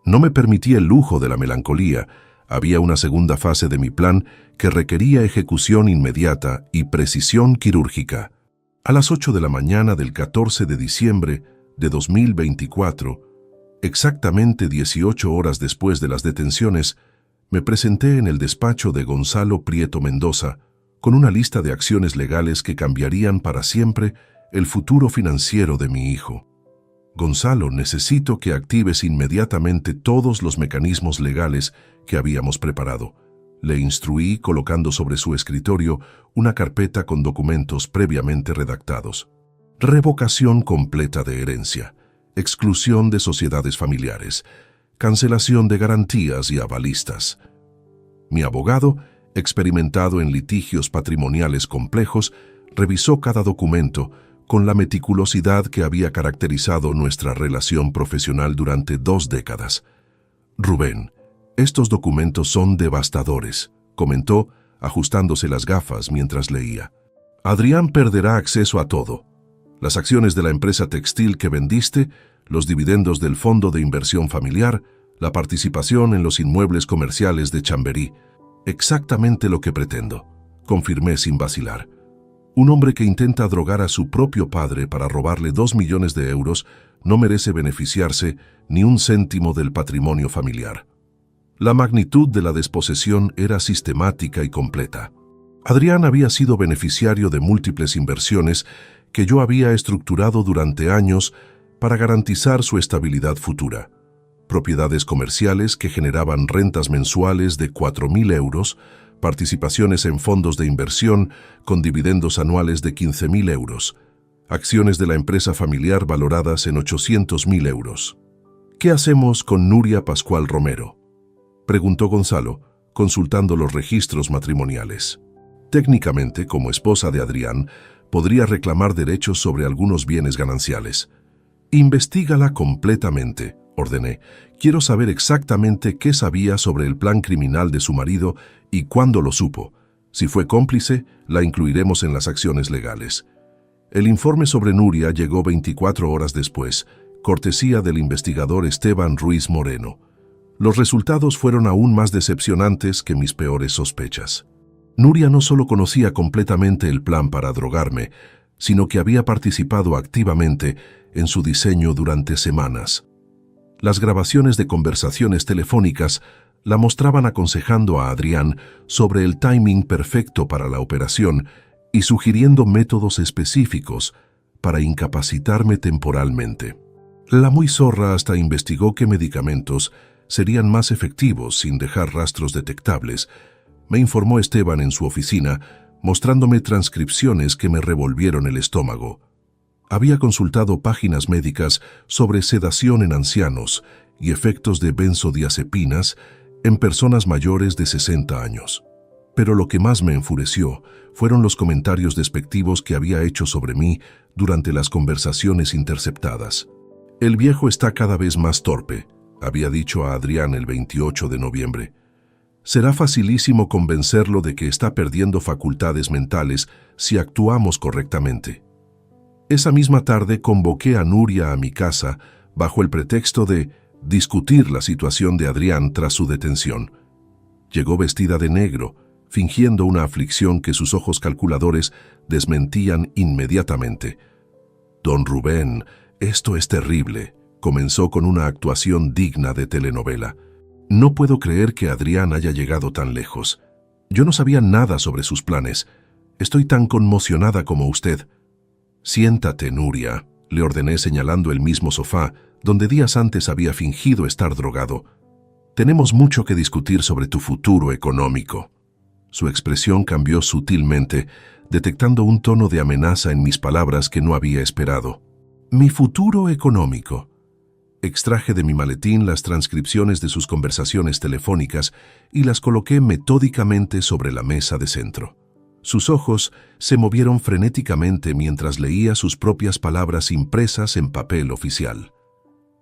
No me permití el lujo de la melancolía. Había una segunda fase de mi plan que requería ejecución inmediata y precisión quirúrgica. A las 8 de la mañana del 14 de diciembre de 2024, exactamente 18 horas después de las detenciones, me presenté en el despacho de Gonzalo Prieto Mendoza con una lista de acciones legales que cambiarían para siempre el futuro financiero de mi hijo. «Gonzalo, necesito que actives inmediatamente todos los mecanismos legales que habíamos preparado», le instruí colocando sobre su escritorio una carpeta con documentos previamente redactados. Revocación completa de herencia, exclusión de sociedades familiares, cancelación de garantías y avalistas. Mi abogado, experimentado en litigios patrimoniales complejos, revisó cada documento con la meticulosidad que había caracterizado nuestra relación profesional durante 2 décadas. «Rubén, estos documentos son devastadores», comentó, ajustándose las gafas mientras leía. «Adrián perderá acceso a todo. Las acciones de la empresa textil que vendiste, los dividendos del fondo de inversión familiar, la participación en los inmuebles comerciales de Chamberí. Exactamente lo que pretendo», confirmé sin vacilar. «Un hombre que intenta drogar a su propio padre para robarle 2 millones de euros no merece beneficiarse ni un céntimo del patrimonio familiar». La magnitud de la desposesión era sistemática y completa. Adrián había sido beneficiario de múltiples inversiones que yo había estructurado durante años para garantizar su estabilidad futura. Propiedades comerciales que generaban rentas mensuales de 4.000 euros, participaciones en fondos de inversión con dividendos anuales de 15.000 euros, acciones de la empresa familiar valoradas en 800.000 euros. «¿Qué hacemos con Nuria Pascual Romero?», preguntó Gonzalo, consultando los registros matrimoniales. «Técnicamente, como esposa de Adrián, podría reclamar derechos sobre algunos bienes gananciales». «Investígala completamente», ordené. «Quiero saber exactamente qué sabía sobre el plan criminal de su marido y cuándo lo supo. Si fue cómplice, la incluiremos en las acciones legales». El informe sobre Nuria llegó 24 horas después, cortesía del investigador Esteban Ruiz Moreno. Los resultados fueron aún más decepcionantes que mis peores sospechas. Nuria no solo conocía completamente el plan para drogarme, sino que había participado activamente en su diseño durante semanas. Las grabaciones de conversaciones telefónicas la mostraban aconsejando a Adrián sobre el timing perfecto para la operación y sugiriendo métodos específicos para incapacitarme temporalmente. La muy zorra hasta investigó qué medicamentos serían más efectivos sin dejar rastros detectables, me informó Esteban en su oficina, mostrándome transcripciones que me revolvieron el estómago. Había consultado páginas médicas sobre sedación en ancianos y efectos de benzodiazepinas en personas mayores de 60 años. Pero lo que más me enfureció fueron los comentarios despectivos que había hecho sobre mí durante las conversaciones interceptadas. El viejo está cada vez más torpe, había dicho a Adrián el 28 de noviembre. Será facilísimo convencerlo de que está perdiendo facultades mentales si actuamos correctamente. Esa misma tarde convoqué a Nuria a mi casa bajo el pretexto de discutir la situación de Adrián tras su detención. Llegó vestida de negro, fingiendo una aflicción que sus ojos calculadores desmentían inmediatamente. «Don Rubén, esto es terrible», comenzó con una actuación digna de telenovela. «No puedo creer que Adrián haya llegado tan lejos. Yo no sabía nada sobre sus planes. Estoy tan conmocionada como usted». «Siéntate, Nuria», le ordené señalando el mismo sofá donde días antes había fingido estar drogado. «Tenemos mucho que discutir sobre tu futuro económico». Su expresión cambió sutilmente, detectando un tono de amenaza en mis palabras que no había esperado. «Mi futuro económico». Extraje de mi maletín las transcripciones de sus conversaciones telefónicas y las coloqué metódicamente sobre la mesa de centro. Sus ojos se movieron frenéticamente mientras leía sus propias palabras impresas en papel oficial.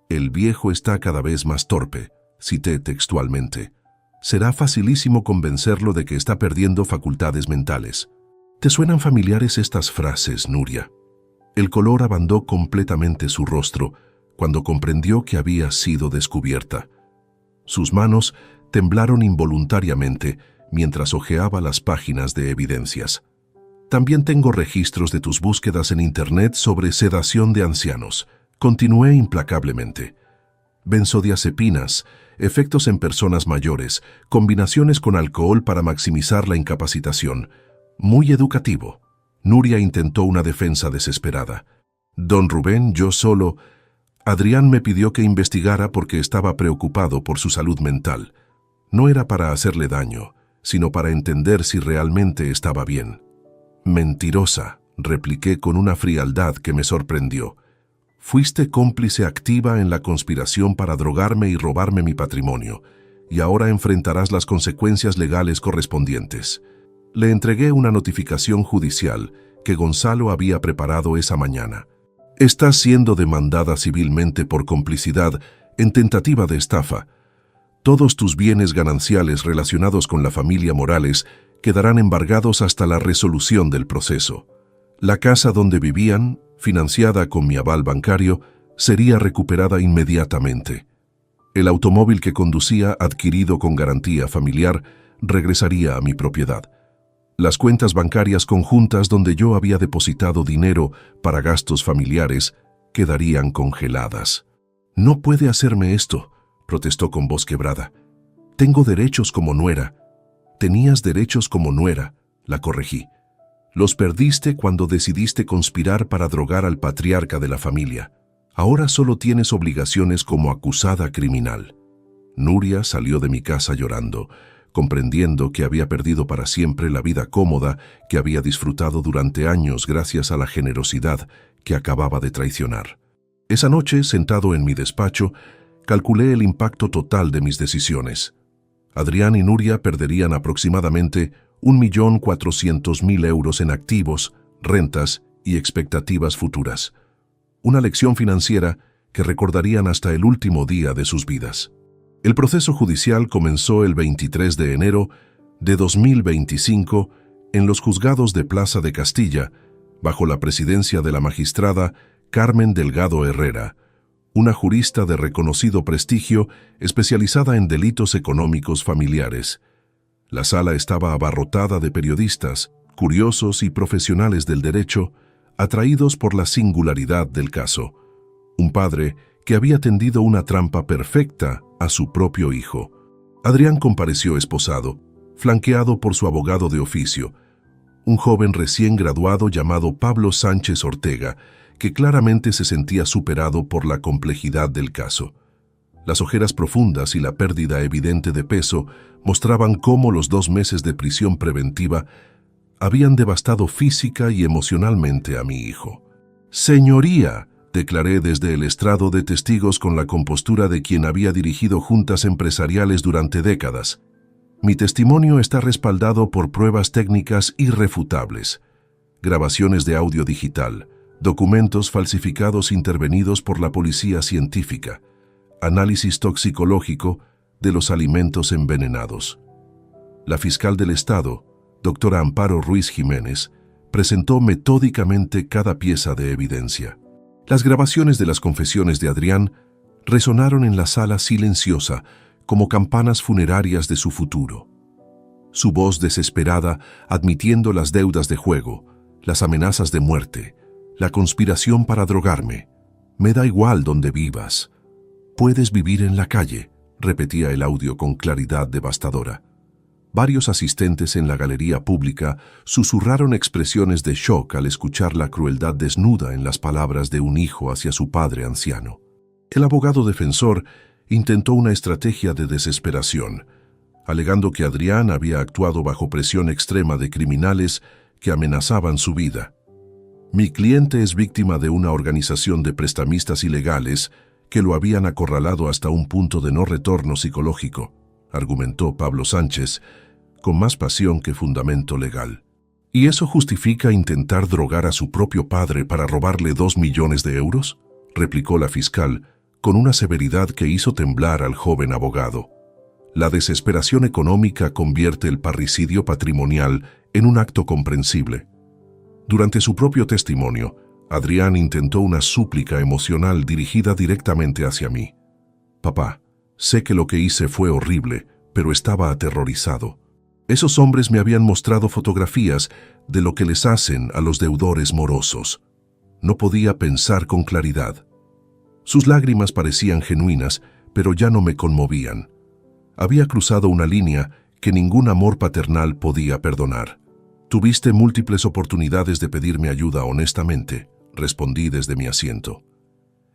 «El viejo está cada vez más torpe», cité textualmente. «Será facilísimo convencerlo de que está perdiendo facultades mentales». ¿Te suenan familiares estas frases, Nuria? El color abandonó completamente su rostro cuando comprendió que había sido descubierta. Sus manos temblaron involuntariamente mientras hojeaba las páginas de evidencias. «También tengo registros de tus búsquedas en Internet sobre sedación de ancianos», continué implacablemente. «Benzodiazepinas, efectos en personas mayores, combinaciones con alcohol para maximizar la incapacitación. Muy educativo». Nuria intentó una defensa desesperada. «Don Rubén, yo solo...» Adrián me pidió que investigara porque estaba preocupado por su salud mental. No era para hacerle daño, sino para entender si realmente estaba bien. «Mentirosa», repliqué con una frialdad que me sorprendió. «Fuiste cómplice activa en la conspiración para drogarme y robarme mi patrimonio, y ahora enfrentarás las consecuencias legales correspondientes». Le entregué una notificación judicial que Gonzalo había preparado esa mañana. «Estás siendo demandada civilmente por complicidad en tentativa de estafa. Todos tus bienes gananciales relacionados con la familia Morales quedarán embargados hasta la resolución del proceso. La casa donde vivían, financiada con mi aval bancario, sería recuperada inmediatamente. El automóvil que conducía, adquirido con garantía familiar, regresaría a mi propiedad. Las cuentas bancarias conjuntas donde yo había depositado dinero para gastos familiares quedarían congeladas». «No puede hacerme esto», protestó con voz quebrada. «Tengo derechos como nuera». «Tenías derechos como nuera», la corregí. «Los perdiste cuando decidiste conspirar para drogar al patriarca de la familia. Ahora solo tienes obligaciones como acusada criminal». Nuria salió de mi casa llorando, comprendiendo que había perdido para siempre la vida cómoda que había disfrutado durante años gracias a la generosidad que acababa de traicionar. Esa noche, sentado en mi despacho, calculé el impacto total de mis decisiones. Adrián y Nuria perderían aproximadamente 1.400.000 euros en activos, rentas y expectativas futuras. Una lección financiera que recordarían hasta el último día de sus vidas. El proceso judicial comenzó el 23 de enero de 2025 en los juzgados de Plaza de Castilla, bajo la presidencia de la magistrada Carmen Delgado Herrera, una jurista de reconocido prestigio especializada en delitos económicos familiares. La sala estaba abarrotada de periodistas, curiosos y profesionales del derecho, atraídos por la singularidad del caso. Un padre que había tendido una trampa perfecta a su propio hijo. Adrián compareció esposado, flanqueado por su abogado de oficio, un joven recién graduado llamado Pablo Sánchez Ortega, que claramente se sentía superado por la complejidad del caso. Las ojeras profundas y la pérdida evidente de peso mostraban cómo los 2 meses de prisión preventiva habían devastado física y emocionalmente a mi hijo. «Señoría», declaré desde el estrado de testigos con la compostura de quien había dirigido juntas empresariales durante décadas. «Mi testimonio está respaldado por pruebas técnicas irrefutables. Grabaciones de audio digital, documentos falsificados intervenidos por la policía científica, análisis toxicológico de los alimentos envenenados. La fiscal del Estado, doctora Amparo Ruiz Jiménez, presentó metódicamente cada pieza de evidencia. Las grabaciones de las confesiones de Adrián resonaron en la sala silenciosa como campanas funerarias de su futuro. Su voz desesperada admitiendo las deudas de juego, las amenazas de muerte, la conspiración para drogarme. Me da igual donde vivas. Puedes vivir en la calle, repetía el audio con claridad devastadora. Varios asistentes en la galería pública susurraron expresiones de shock al escuchar la crueldad desnuda en las palabras de un hijo hacia su padre anciano. El abogado defensor intentó una estrategia de desesperación, alegando que Adrián había actuado bajo presión extrema de criminales que amenazaban su vida. Mi cliente es víctima de una organización de prestamistas ilegales que lo habían acorralado hasta un punto de no retorno psicológico, argumentó Pablo Sánchez, con más pasión que fundamento legal. ¿Y eso justifica intentar drogar a su propio padre para robarle 2 millones de euros? Replicó la fiscal, con una severidad que hizo temblar al joven abogado. La desesperación económica convierte el parricidio patrimonial en un acto comprensible. Durante su propio testimonio, Adrián intentó una súplica emocional dirigida directamente hacia mí. Papá, sé que lo que hice fue horrible, pero estaba aterrorizado. Esos hombres me habían mostrado fotografías de lo que les hacen a los deudores morosos. No podía pensar con claridad. Sus lágrimas parecían genuinas, pero ya no me conmovían. Había cruzado una línea que ningún amor paternal podía perdonar. Tuviste múltiples oportunidades de pedirme ayuda honestamente, respondí desde mi asiento.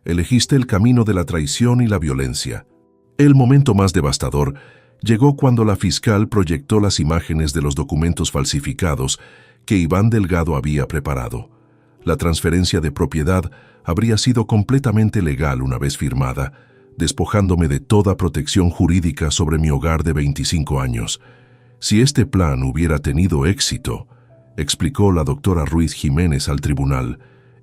Elegiste el camino de la traición y la violencia. El momento más devastador llegó cuando la fiscal proyectó las imágenes de los documentos falsificados que Iván Delgado había preparado. La transferencia de propiedad habría sido completamente legal una vez firmada, despojándome de toda protección jurídica sobre mi hogar de 25 años. Si este plan hubiera tenido éxito, explicó la doctora Ruiz Jiménez al tribunal,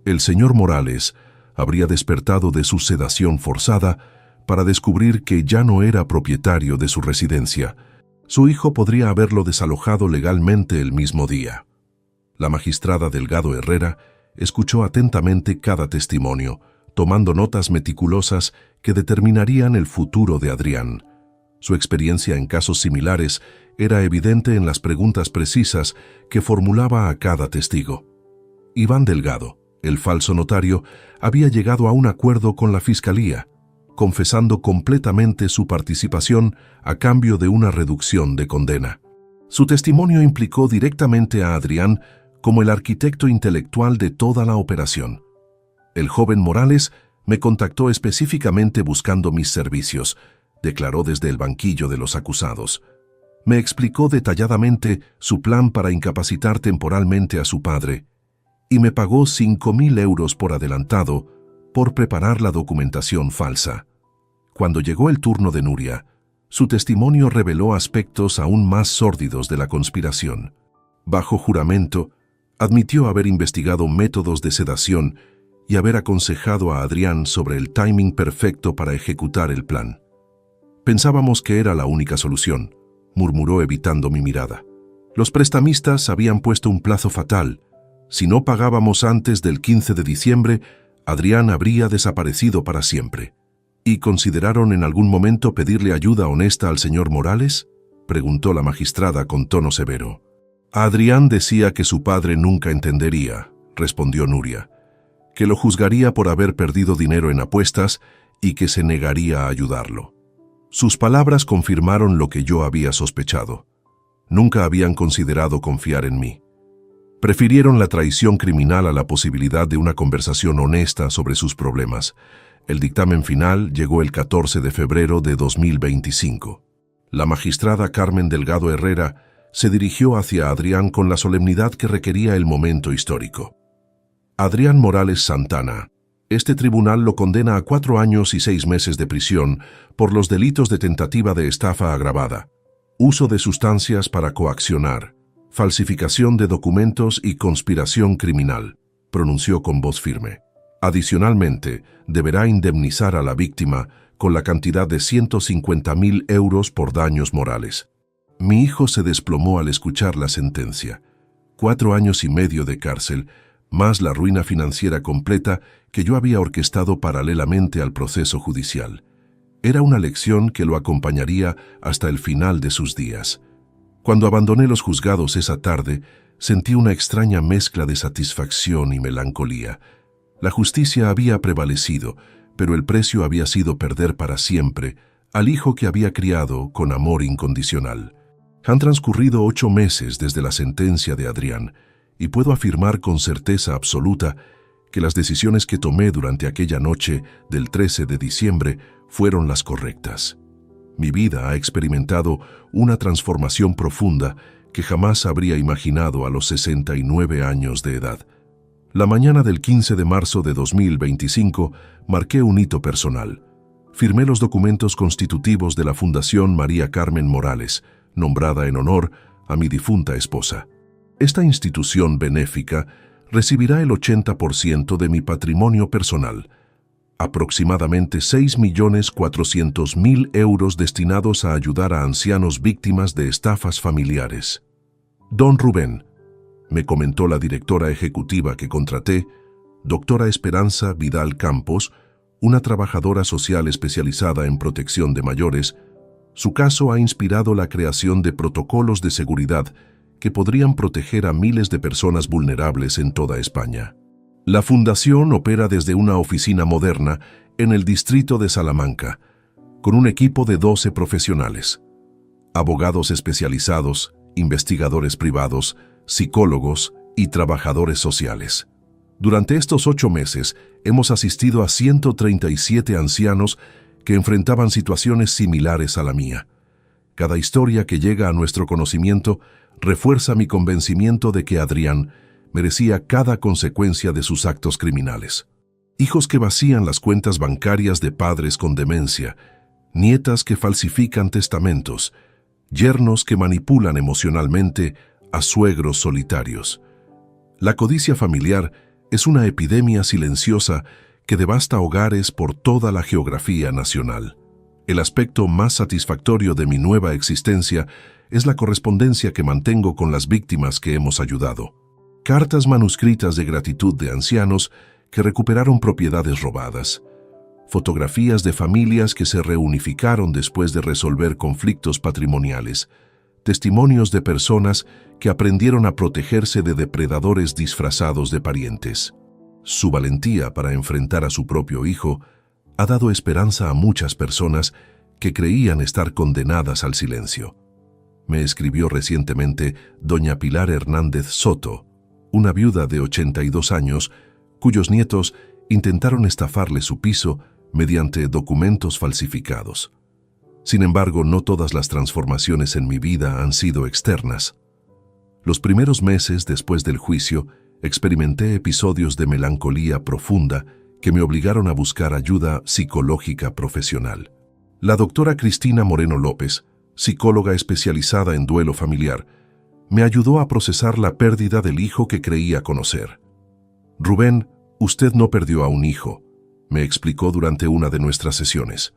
el señor Morales habría despertado de su sedación forzada para descubrir que ya no era propietario de su residencia. Su hijo podría haberlo desalojado legalmente el mismo día. La magistrada Delgado Herrera escuchó atentamente cada testimonio, tomando notas meticulosas que determinarían el futuro de Adrián. Su experiencia en casos similares era evidente en las preguntas precisas que formulaba a cada testigo. Iván Delgado, el falso notario, había llegado a un acuerdo con la fiscalía, confesando completamente su participación a cambio de una reducción de condena. Su testimonio implicó directamente a Adrián como el arquitecto intelectual de toda la operación. El joven Morales me contactó específicamente buscando mis servicios, declaró desde el banquillo de los acusados. Me explicó detalladamente su plan para incapacitar temporalmente a su padre y me pagó 5.000 euros por adelantado por preparar la documentación falsa. Cuando llegó el turno de Nuria, su testimonio reveló aspectos aún más sórdidos de la conspiración. Bajo juramento, admitió haber investigado métodos de sedación y haber aconsejado a Adrián sobre el timing perfecto para ejecutar el plan. Pensábamos que era la única solución, murmuró evitando mi mirada. Los prestamistas habían puesto un plazo fatal. Si no pagábamos antes del 15 de diciembre, Adrián habría desaparecido para siempre. ¿Y consideraron en algún momento pedirle ayuda honesta al señor Morales?, preguntó la magistrada con tono severo. Adrián decía que su padre nunca entendería, respondió Nuria, que lo juzgaría por haber perdido dinero en apuestas y que se negaría a ayudarlo. Sus palabras confirmaron lo que yo había sospechado. Nunca habían considerado confiar en mí. Prefirieron la traición criminal a la posibilidad de una conversación honesta sobre sus problemas. El dictamen final llegó el 14 de febrero de 2025. La magistrada Carmen Delgado Herrera se dirigió hacia Adrián con la solemnidad que requería el momento histórico. Adrián Morales Santana. Este tribunal lo condena a 4 años y 6 meses de prisión por los delitos de tentativa de estafa agravada, uso de sustancias para coaccionar, falsificación de documentos y conspiración criminal. pronunció con voz firme. Adicionalmente, deberá indemnizar a la víctima con la cantidad de 150.000 euros por daños morales. Mi hijo se desplomó al escuchar la sentencia. 4 años y medio de cárcel, más la ruina financiera completa que yo había orquestado paralelamente al proceso judicial. Era una lección que lo acompañaría hasta el final de sus días. Cuando abandoné los juzgados esa tarde, sentí una extraña mezcla de satisfacción y melancolía. La justicia había prevalecido, pero el precio había sido perder para siempre al hijo que había criado con amor incondicional. Han transcurrido 8 meses desde la sentencia de Adrián, y puedo afirmar con certeza absoluta que las decisiones que tomé durante aquella noche del 13 de diciembre fueron las correctas. Mi vida ha experimentado una transformación profunda que jamás habría imaginado a los 69 años de edad. La mañana del 15 de marzo de 2025 marqué un hito personal. Firmé los documentos constitutivos de la Fundación María Carmen Morales, nombrada en honor a mi difunta esposa. Esta institución benéfica recibirá el 80% de mi patrimonio personal, aproximadamente 6.400.000 euros destinados a ayudar a ancianos víctimas de estafas familiares. Don Rubén, me comentó la directora ejecutiva que contraté, doctora Esperanza Vidal Campos, una trabajadora social especializada en protección de mayores, su caso ha inspirado la creación de protocolos de seguridad que podrían proteger a miles de personas vulnerables en toda España. La Fundación opera desde una oficina moderna en el distrito de Salamanca, con un equipo de 12 profesionales, abogados especializados, investigadores privados, psicólogos y trabajadores sociales. Durante estos 8 meses hemos asistido a 137 ancianos que enfrentaban situaciones similares a la mía. Cada historia que llega a nuestro conocimiento refuerza mi convencimiento de que Adrián merecía cada consecuencia de sus actos criminales. Hijos que vacían las cuentas bancarias de padres con demencia, nietas que falsifican testamentos, yernos que manipulan emocionalmente a suegros solitarios. La codicia familiar es una epidemia silenciosa que devasta hogares por toda la geografía nacional. El aspecto más satisfactorio de mi nueva existencia es la correspondencia que mantengo con las víctimas que hemos ayudado. Cartas manuscritas de gratitud de ancianos que recuperaron propiedades robadas, fotografías de familias que se reunificaron después de resolver conflictos patrimoniales, testimonios de personas que aprendieron a protegerse de depredadores disfrazados de parientes. Su valentía para enfrentar a su propio hijo ha dado esperanza a muchas personas que creían estar condenadas al silencio. Me escribió recientemente doña Pilar Hernández Soto, una viuda de 82 años, cuyos nietos intentaron estafarle su piso mediante documentos falsificados. Sin embargo, no todas las transformaciones en mi vida han sido externas. Los primeros meses después del juicio, experimenté episodios de melancolía profunda que me obligaron a buscar ayuda psicológica profesional. La doctora Cristina Moreno López, psicóloga especializada en duelo familiar, me ayudó a procesar la pérdida del hijo que creía conocer. Rubén, usted no perdió a un hijo, me explicó durante una de nuestras sesiones.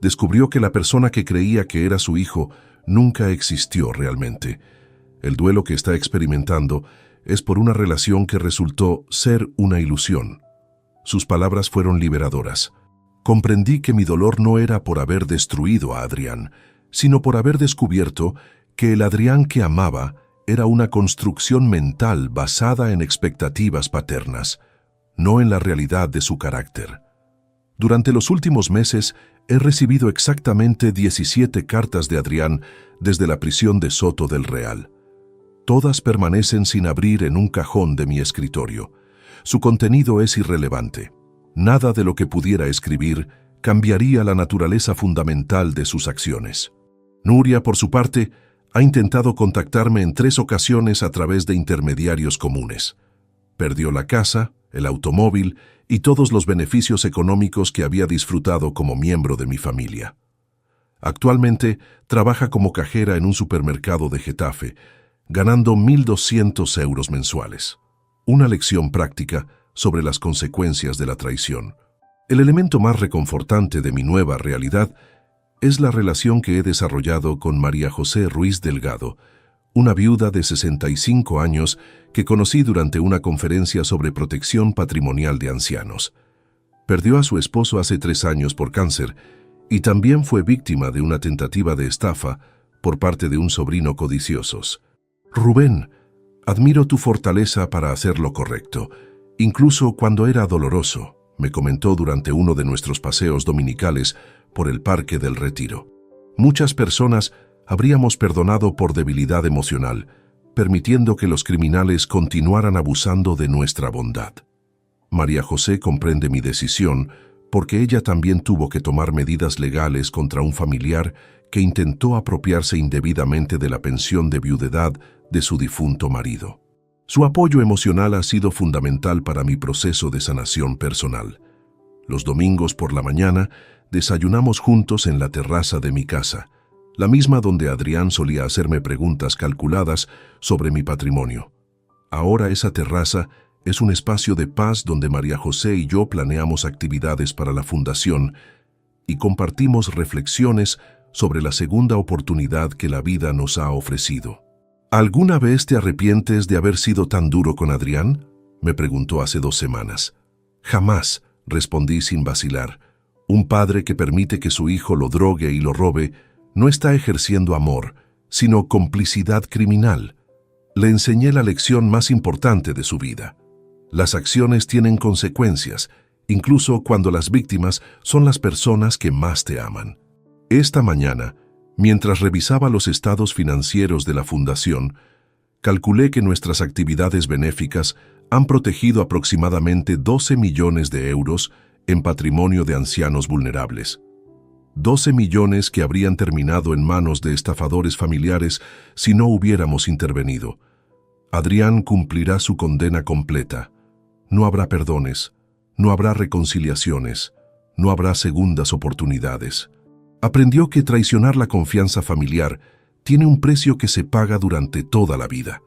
Descubrió que la persona que creía que era su hijo nunca existió realmente. El duelo que está experimentando es por una relación que resultó ser una ilusión. Sus palabras fueron liberadoras. Comprendí que mi dolor no era por haber destruido a Adrián, sino por haber descubierto que el Adrián que amaba era una construcción mental basada en expectativas paternas, no en la realidad de su carácter. Durante los últimos meses he recibido exactamente 17 cartas de Adrián desde la prisión de Soto del Real. Todas permanecen sin abrir en un cajón de mi escritorio. Su contenido es irrelevante. Nada de lo que pudiera escribir cambiaría la naturaleza fundamental de sus acciones. Nuria, por su parte, ha intentado contactarme en 3 ocasiones a través de intermediarios comunes. Perdió la casa, el automóvil y todos los beneficios económicos que había disfrutado como miembro de mi familia. Actualmente trabaja como cajera en un supermercado de Getafe, ganando 1.200 euros mensuales. Una lección práctica sobre las consecuencias de la traición. El elemento más reconfortante de mi nueva realidad es la relación que he desarrollado con María José Ruiz Delgado, una viuda de 65 años que conocí durante una conferencia sobre protección patrimonial de ancianos. Perdió a su esposo hace 3 años por cáncer y también fue víctima de una tentativa de estafa por parte de un sobrino codicioso. Rubén, admiro tu fortaleza para hacer lo correcto, incluso cuando era doloroso, me comentó durante uno de nuestros paseos dominicales por el Parque del Retiro. Muchas personas habríamos perdonado por debilidad emocional, permitiendo que los criminales continuaran abusando de nuestra bondad. María José comprende mi decisión porque ella también tuvo que tomar medidas legales contra un familiar que intentó apropiarse indebidamente de la pensión de viudedad de su difunto marido. Su apoyo emocional ha sido fundamental para mi proceso de sanación personal. Los domingos por la mañana desayunamos juntos en la terraza de mi casa, la misma donde Adrián solía hacerme preguntas calculadas sobre mi patrimonio. Ahora esa terraza es un espacio de paz donde María José y yo planeamos actividades para la fundación y compartimos reflexiones sobre la segunda oportunidad que la vida nos ha ofrecido. ¿Alguna vez te arrepientes de haber sido tan duro con Adrián?, me preguntó hace 2 semanas. Jamás, respondí sin vacilar. Un padre que permite que su hijo lo drogue y lo robe no está ejerciendo amor, sino complicidad criminal. Le enseñé la lección más importante de su vida. Las acciones tienen consecuencias, incluso cuando las víctimas son las personas que más te aman. Esta mañana, mientras revisaba los estados financieros de la fundación, calculé que nuestras actividades benéficas han protegido aproximadamente 12 millones de euros en patrimonio de ancianos vulnerables. 12 millones que habrían terminado en manos de estafadores familiares si no hubiéramos intervenido. Adrián cumplirá su condena completa. No habrá perdones, no habrá reconciliaciones, no habrá segundas oportunidades. Aprendió que traicionar la confianza familiar tiene un precio que se paga durante toda la vida.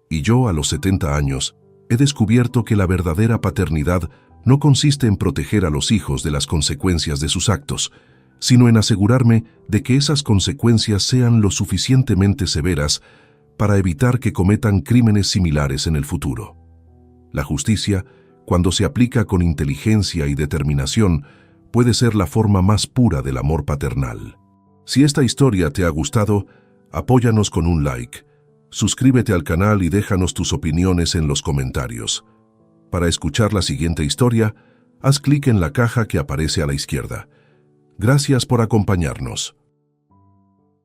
Y yo, a los 70 años, he descubierto que la verdadera paternidad no consiste en proteger a los hijos de las consecuencias de sus actos, sino en asegurarme de que esas consecuencias sean lo suficientemente severas para evitar que cometan crímenes similares en el futuro. La justicia, cuando se aplica con inteligencia y determinación, puede ser la forma más pura del amor paternal. Si esta historia te ha gustado, apóyanos con un like, suscríbete al canal y déjanos tus opiniones en los comentarios. Para escuchar la siguiente historia, haz clic en la caja que aparece a la izquierda. Gracias por acompañarnos.